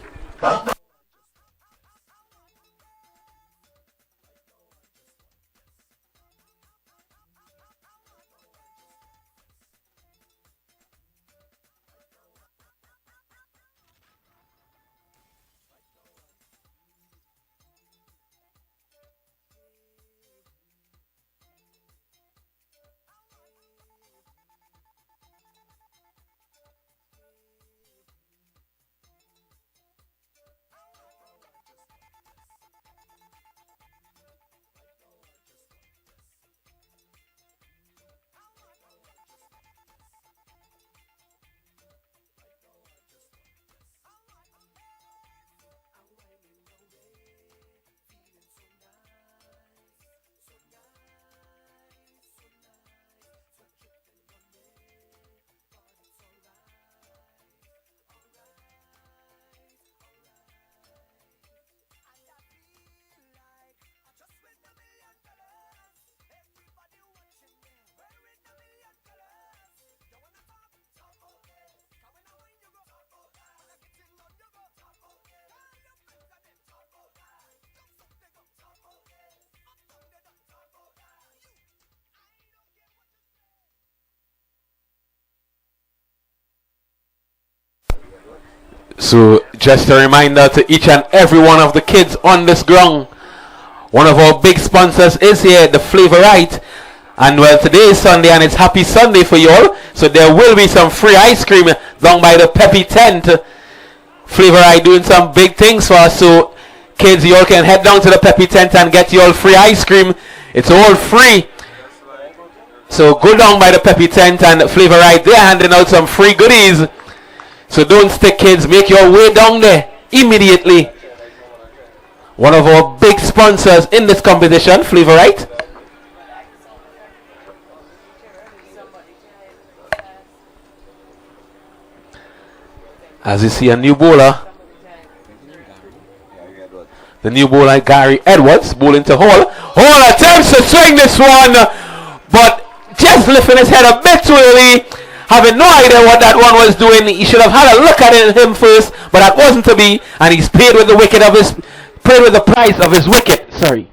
Speaker 1: So just a reminder to each and every one of the kids on this ground, one of our big sponsors is here, the Flavorite. And well, today is Sunday and it's happy Sunday for you all. So there will be some free ice cream down by the Peppy tent. Flavorite doing some big things for us. So kids, you all can head down to the Peppy tent and get you all free ice cream. It's all free. So go down by the Peppy tent and Flavorite, they're handing out some free goodies. So don't stick, kids. Make your way down there immediately. One of our big sponsors in this competition, Flavorite. As you see a new bowler.
Speaker 2: Gary Edwards.
Speaker 1: The new bowler, Gary Edwards, bowling to Hall. Hall attempts to swing this one, but just lifting his head a bit too early, having no idea what that one was doing. He should have had a look at it him first, but that wasn't to be, and he's paid with the price of his wicket. Sorry.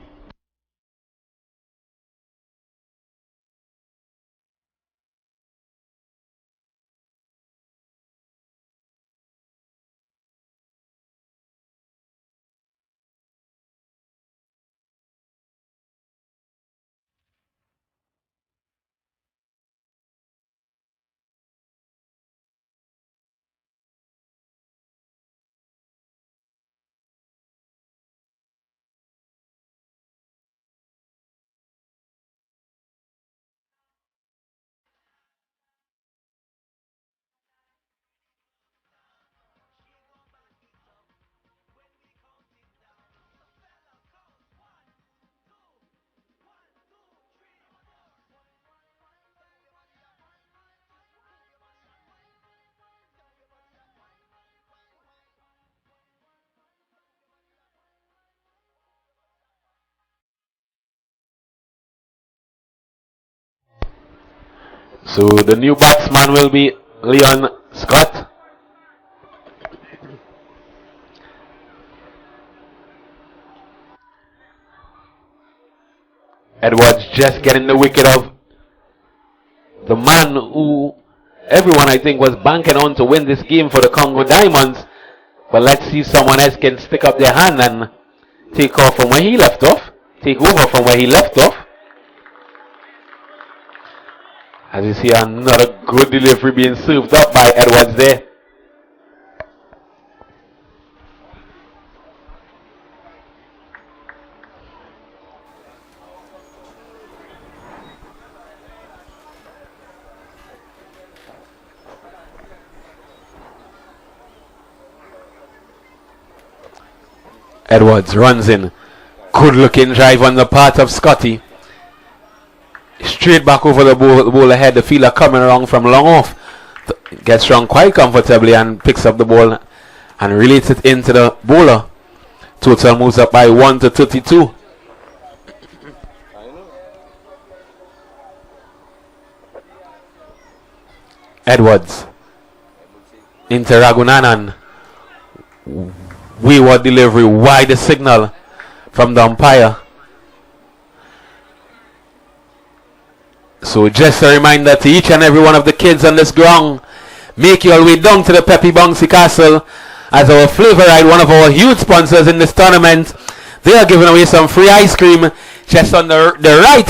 Speaker 1: So the new batsman will be Leon Scott. Edwards just getting the wicket of the man who everyone I think was banking on to win this game for the Congo Diamonds. But let's see if someone else can stick up their hand and take off from where he left off. Take over from where he left off. As you see, another good delivery being served up by Edwards there. Edwards runs in. Good looking drive on the part of Scotty. Straight back over the ball ahead. The fielder coming around from long off. Gets round quite comfortably and picks up the ball and relates it into the bowler. Total moves up by 1 to 32. Edwards into Ragunanan. Wayward delivery, wide signal from the umpire. So just a reminder to each and every one of the kids on this ground, make your way down to the Peppy Bouncy Castle as our Flavor Ride, one of our huge sponsors in this tournament. They are giving away some free ice cream just on the right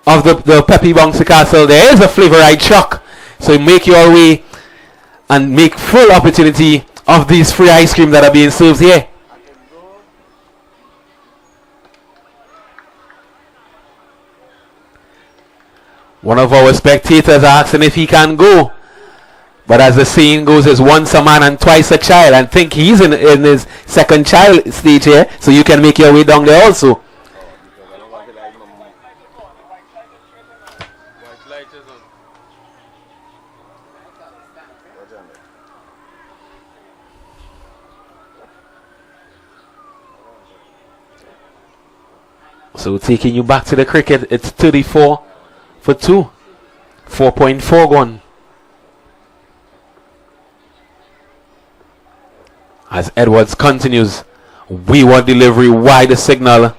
Speaker 1: of the Peppy Bouncy Castle. There is a Flavor Ride truck, so make your way and make full opportunity of these free ice cream that are being served here. One of our spectators asking if he can go, but as the saying goes, is once a man and twice a child, and think he's in his second child stage here, so you can make your way down there also. So taking you back to the cricket, it's 34 for 2. 4.4 gone. As Edwards continues, wayward delivery, wide signal.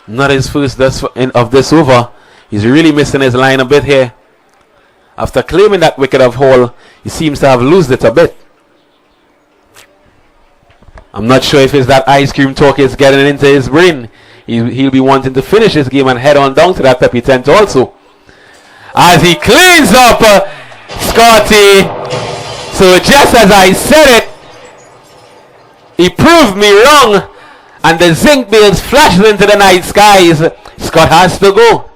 Speaker 1: Not his first of this over. He's really missing his line a bit here. After claiming that wicket of Hall, he seems to have lost it a bit. I'm not sure if it's that ice cream talk is getting into his brain. He'll be wanting to finish his game and head on down to that Peppy tent also. As he cleans up Scotty. So just as I said it, he proved me wrong. And the zinc bills flashed into the night skies. Scott has to go.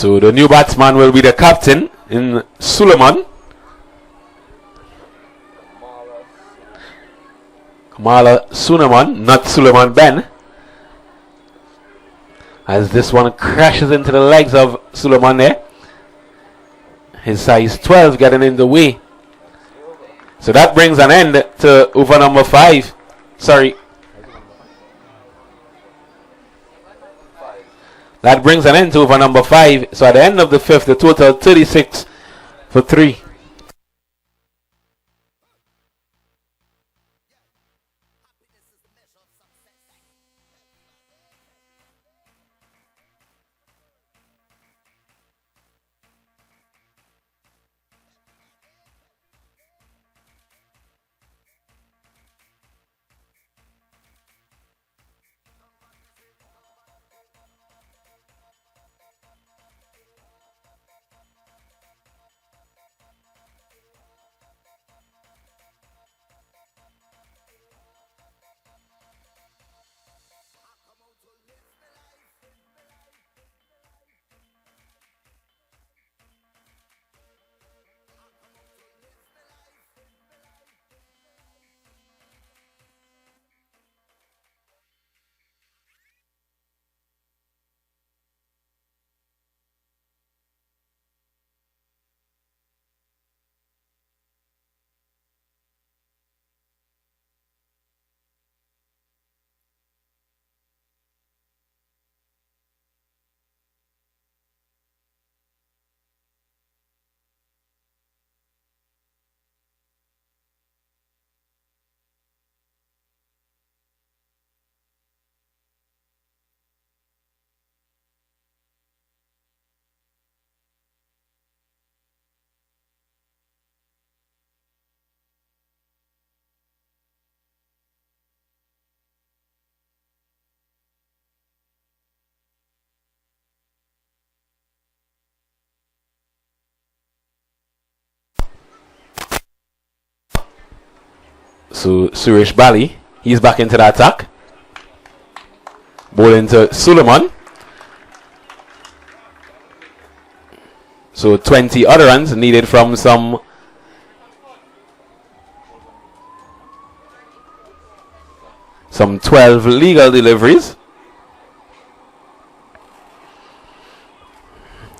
Speaker 1: So the new batsman will be the captain in Suleiman. Kamala Suleiman, not Suleiman Ben. As this one crashes into the legs of Suleiman there. His size 12 getting in the way. So that brings an end to over number 5. Sorry. That brings an end to over number 5. So at the end of the 5th, the total 36 for 3. So Suresh Bali, he's back into the attack. Ball into Suleiman. So 20 other runs needed from some some 12 legal deliveries.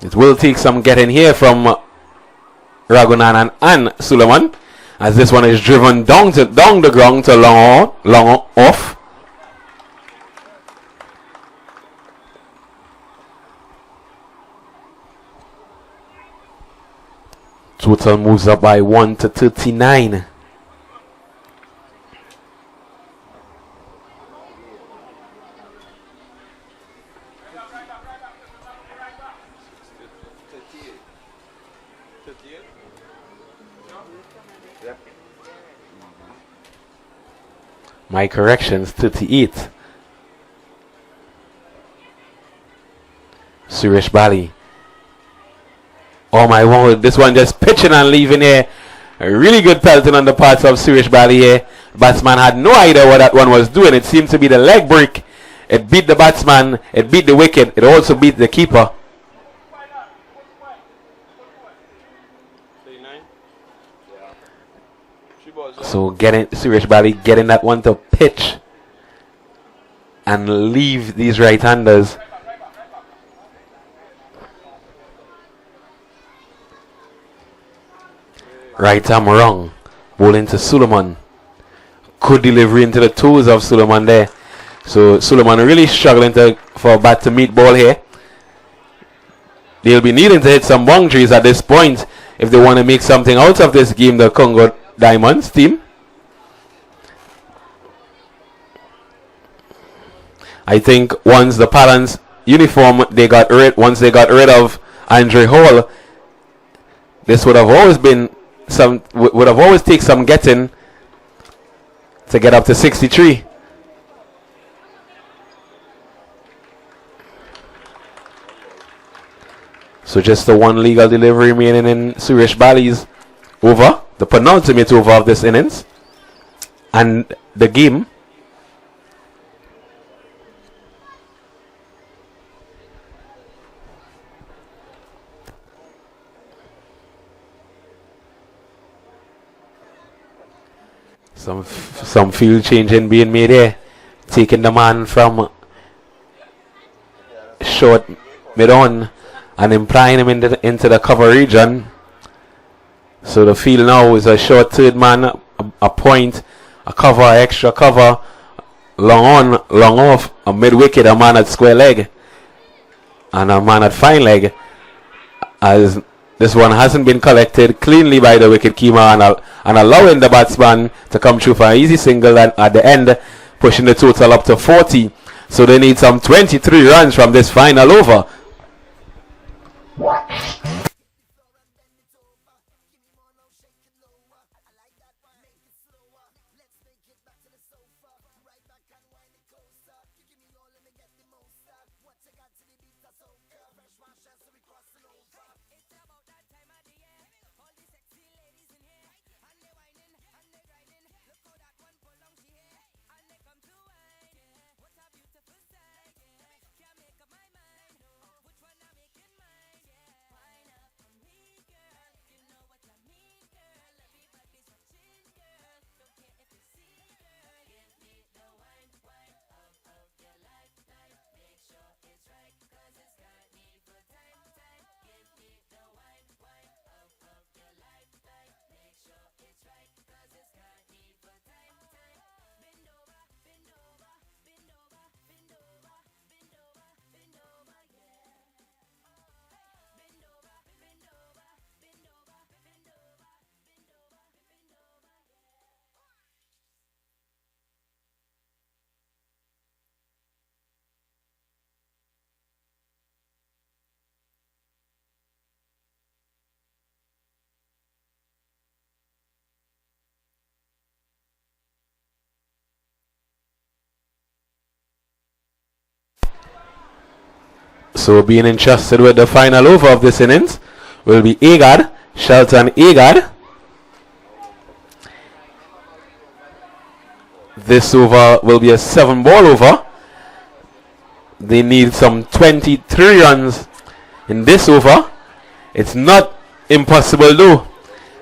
Speaker 1: It will take some getting here from Ragunanan and Suleiman, as this one is driven down the ground to long off. Total moves up by 1 to 39. My corrections, 38. Suresh Bali. Oh my word, this one just pitching and leaving here. A really good pelting on the parts of Suresh Bali here. Batsman had no idea what that one was doing. It seemed to be the leg break. It beat the batsman, it beat the wicket, it also beat the keeper. So Suresh Bali getting that one to pitch and leave these right-handers. Right arm wrong. Ball into Suleiman. Good delivery into the toes of Suleiman there. So Suleiman really struggling for a bat to meet ball here. They'll be needing to hit some boundaries at this point if they want to make something out of this game, the Congo Diamonds team. I think once the Palance uniform once they got rid of Andre Hall, this would have always taken some getting to get up to 63. So just the one legal delivery remaining in Suresh Bali's over, the penultimate over of this innings, and the game. Some field changing being made here. Taking the man from short mid on and implying him into the cover region. So the field now is a short third man, a point, a cover, extra cover, long on, long off, a mid wicket, a man at square leg, and a man at fine leg. As this one hasn't been collected cleanly by the wicket keeper and allowing the batsman to come through for an easy single, and at the end pushing the total up to 40. So they need some 23 runs from this final over. So being entrusted with the final over of this innings will be Agard, Shelton Agard. This over will be a 7-ball over. They need some 23 runs in this over. It's not impossible though.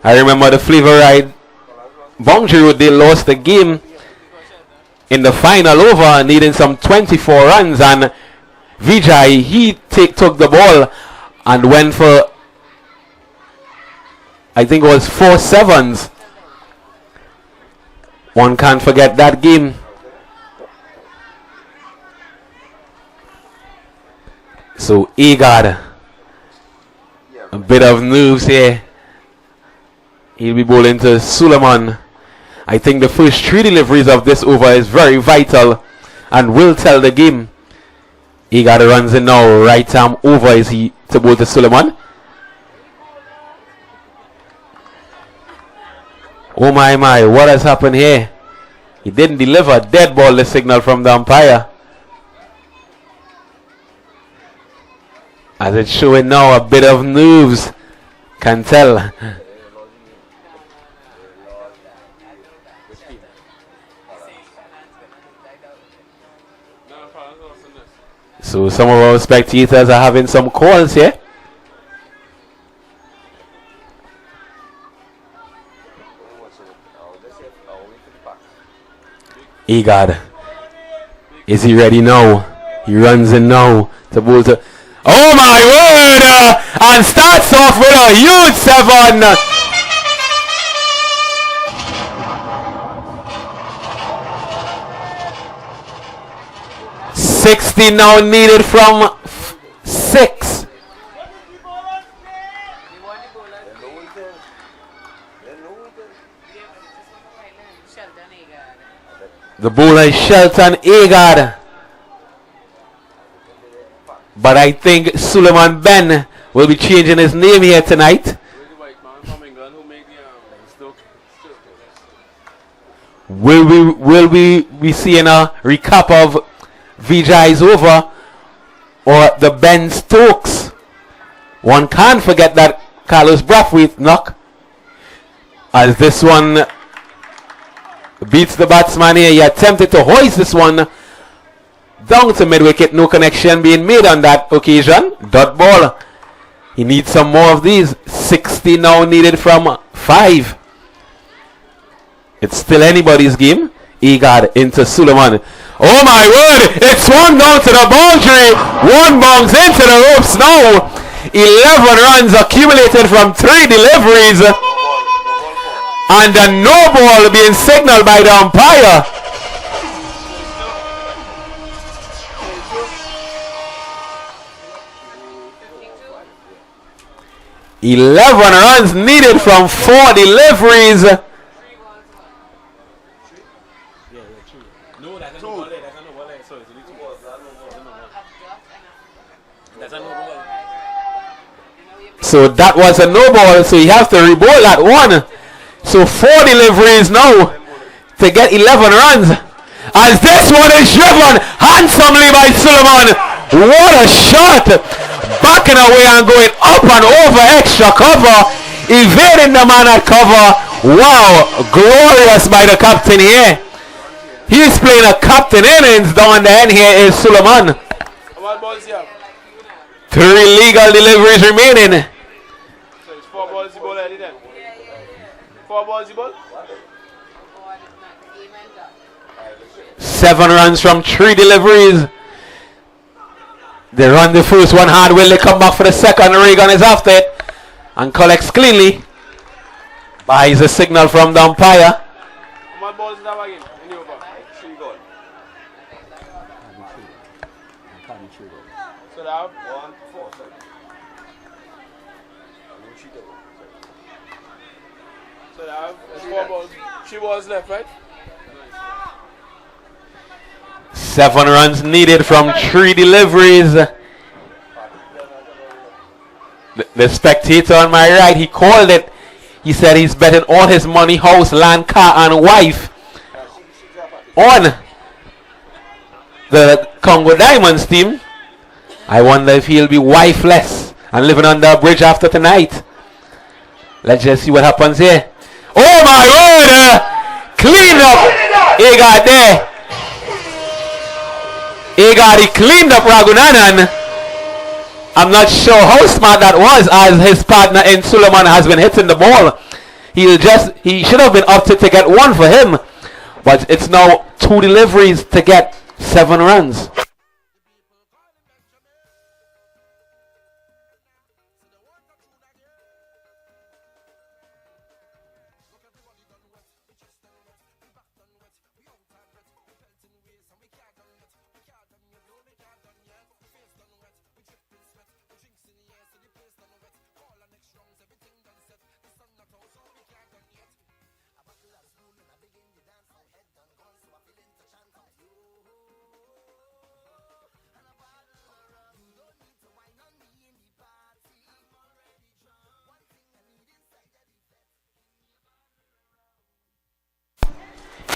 Speaker 1: I remember the Flavor Ride Boundary Road, they lost the game in the final over needing some 24 runs, and Vijay, he took the ball and went for, I think it was 4 sevens. One can't forget that game. So Agard, a bit of nerves here. He'll be bowling to Suleiman. I think the first 3 deliveries of this over is very vital and will tell the game. Agard runs in now, right arm over is he to bowl to Suleiman. Oh my, what has happened here? He didn't deliver. Dead ball, the signal from the umpire. As it's showing now, a bit of nerves. Can tell. So some of our spectators are having some calls here. Agard, is he ready now? He runs in now to bowl to, oh my word, and starts off with a huge 7. 60 now needed from 6. The bowler is Shelton Agard. But I think Suleiman Ben will be changing his name here tonight. Will we be seeing a recap of Vijay's over or the Ben Stokes? One can't forget that Carlos Brathwaite knock, as this one beats the batsman here. He attempted to hoist this one down to mid-wicket. No connection being made on that occasion. Dot ball. He needs some more of these. 60 now needed from 5. It's still anybody's game. Egad into Suleiman. Oh my word! It's swung down to the boundary. One bounce into the ropes now. 11 runs accumulated from 3 deliveries. And a no ball being signaled by the umpire. "11 runs needed from 4 deliveries." So that was a no ball, so you have to reball that one. So 4 deliveries now to get 11 runs. As this one is driven handsomely by Suleiman. What a shot! Backing away and going up and over extra cover. Evading the man at cover. Wow, glorious by the captain here. He's playing a captain innings. Down the end here is Suleiman. 3 legal deliveries remaining. 7 runs from 3 deliveries. They run the first one hard. Will they come back for the second? Reagan is after it and collects cleanly. Buys a signal from the umpire.
Speaker 3: She was left, right?
Speaker 1: 7 runs needed from 3 deliveries. The spectator on my right, he called it. He said he's betting all his money, house, land, car, and wife on the Congo Diamonds team. I wonder if he'll be wifeless and living under a bridge after tonight. Let's just see what happens here. Oh my word! Clean up! He got there. He cleaned up Ragunanan. I'm not sure how smart that was, as his partner in Suleiman has been hitting the ball. He should have been opted to get 1 for him. But it's now 2 deliveries to get 7 runs.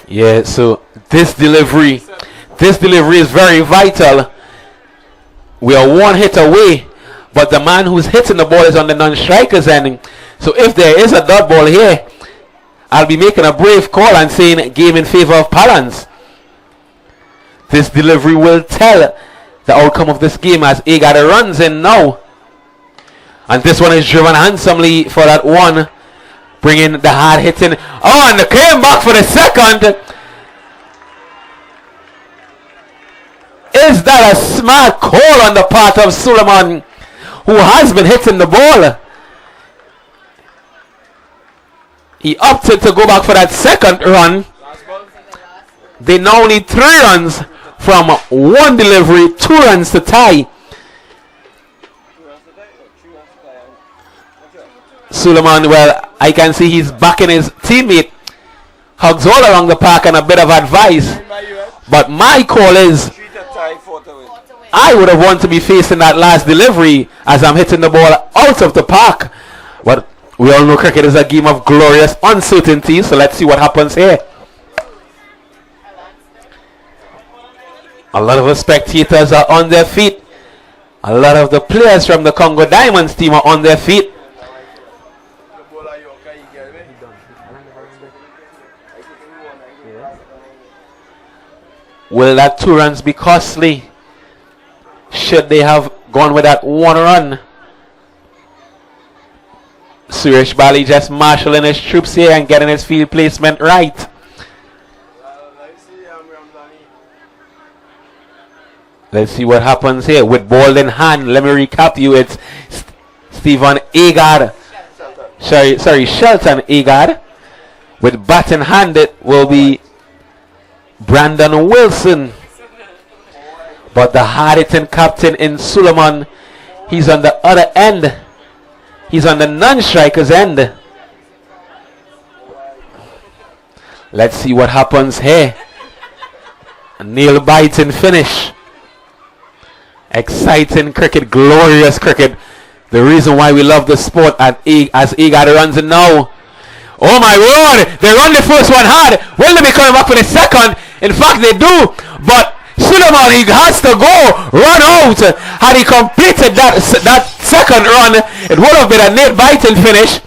Speaker 1: Yeah, so this delivery is very vital. We are 1 hit away, but the man who's hitting the ball is on the non-strikers end. So if there is a dot ball here, I'll be making a brave call and saying game in favor of Palance. This delivery will tell the outcome of this game as Agada runs in now. And this one is driven handsomely for that one, bringing the hard hitting. Oh, and they came back for the second. Is that a smart call on the part of Suleiman, who has been hitting the ball? He opted to go back for that second run. They now need 3 runs from 1 delivery, 2 runs to tie. Suleiman, well, I can see he's backing his teammate. Hugs all around the park and a bit of advice. But my call is, I would have wanted to be facing that last delivery as I'm hitting the ball out of the park. But we all know cricket is a game of glorious uncertainty, so let's see what happens here. A lot of the spectators are on their feet. A lot of the players from the Congo Diamonds team are on their feet. Will that 2 runs be costly? Should they have gone with that 1 run? Suresh Bali just marshalling his troops here and getting his field placement right. Let's see what happens here. With ball in hand, let me recap you. It's Stephen Agard. Shelton Agard. With bat in hand, it will be Brandon Wilson. But the hard-hitting captain in Suleiman, he's on the other end. He's on the non-striker's end. Let's see what happens here. A nail-biting finish. Exciting cricket, glorious cricket. The reason why we love the sport as Agard runs it now. Oh my word! They run the first one hard. Will they be coming back for the second? In fact, they do. But Suleiman, he has to go, run out. Had he completed that second run, it would have been a nail-biting finish.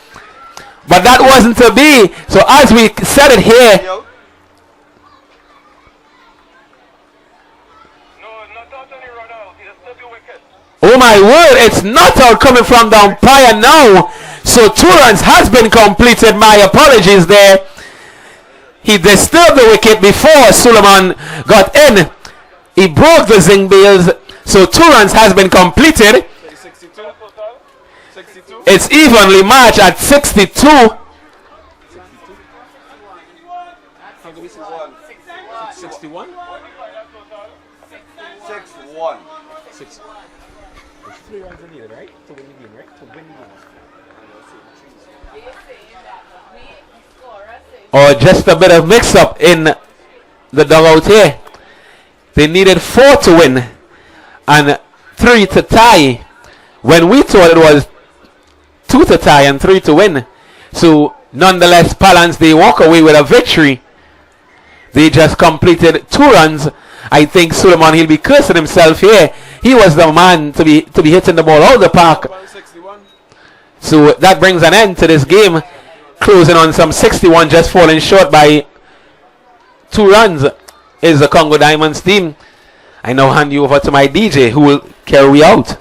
Speaker 1: But that wasn't to be. So as we said it here. Oh my word, it's not out coming from the umpire now. So 2 runs has been completed. My apologies there. He disturbed the wicket before Suleiman got in. He broke the zinc bails. So 2 runs has been completed.
Speaker 3: 62.
Speaker 1: It's evenly matched at 62.
Speaker 3: 61?
Speaker 2: 6-1.
Speaker 3: 6. There's 3 runs needed, right? To win the game, right? To win the game.
Speaker 1: Or just a bit of mix-up in the dugout here. They needed 4 to win and 3 to tie. When we thought it was 2 to tie and 3 to win. So nonetheless, Palance, they walk away with a victory. They just completed 2 runs. I think Suleiman, he'll be cursing himself here. He was the man to be hitting the ball out of the park. So that brings an end to this game. Closing on some 61, just falling short by 2 runs is the Congo Diamonds team. I now hand you over to my DJ who will carry out.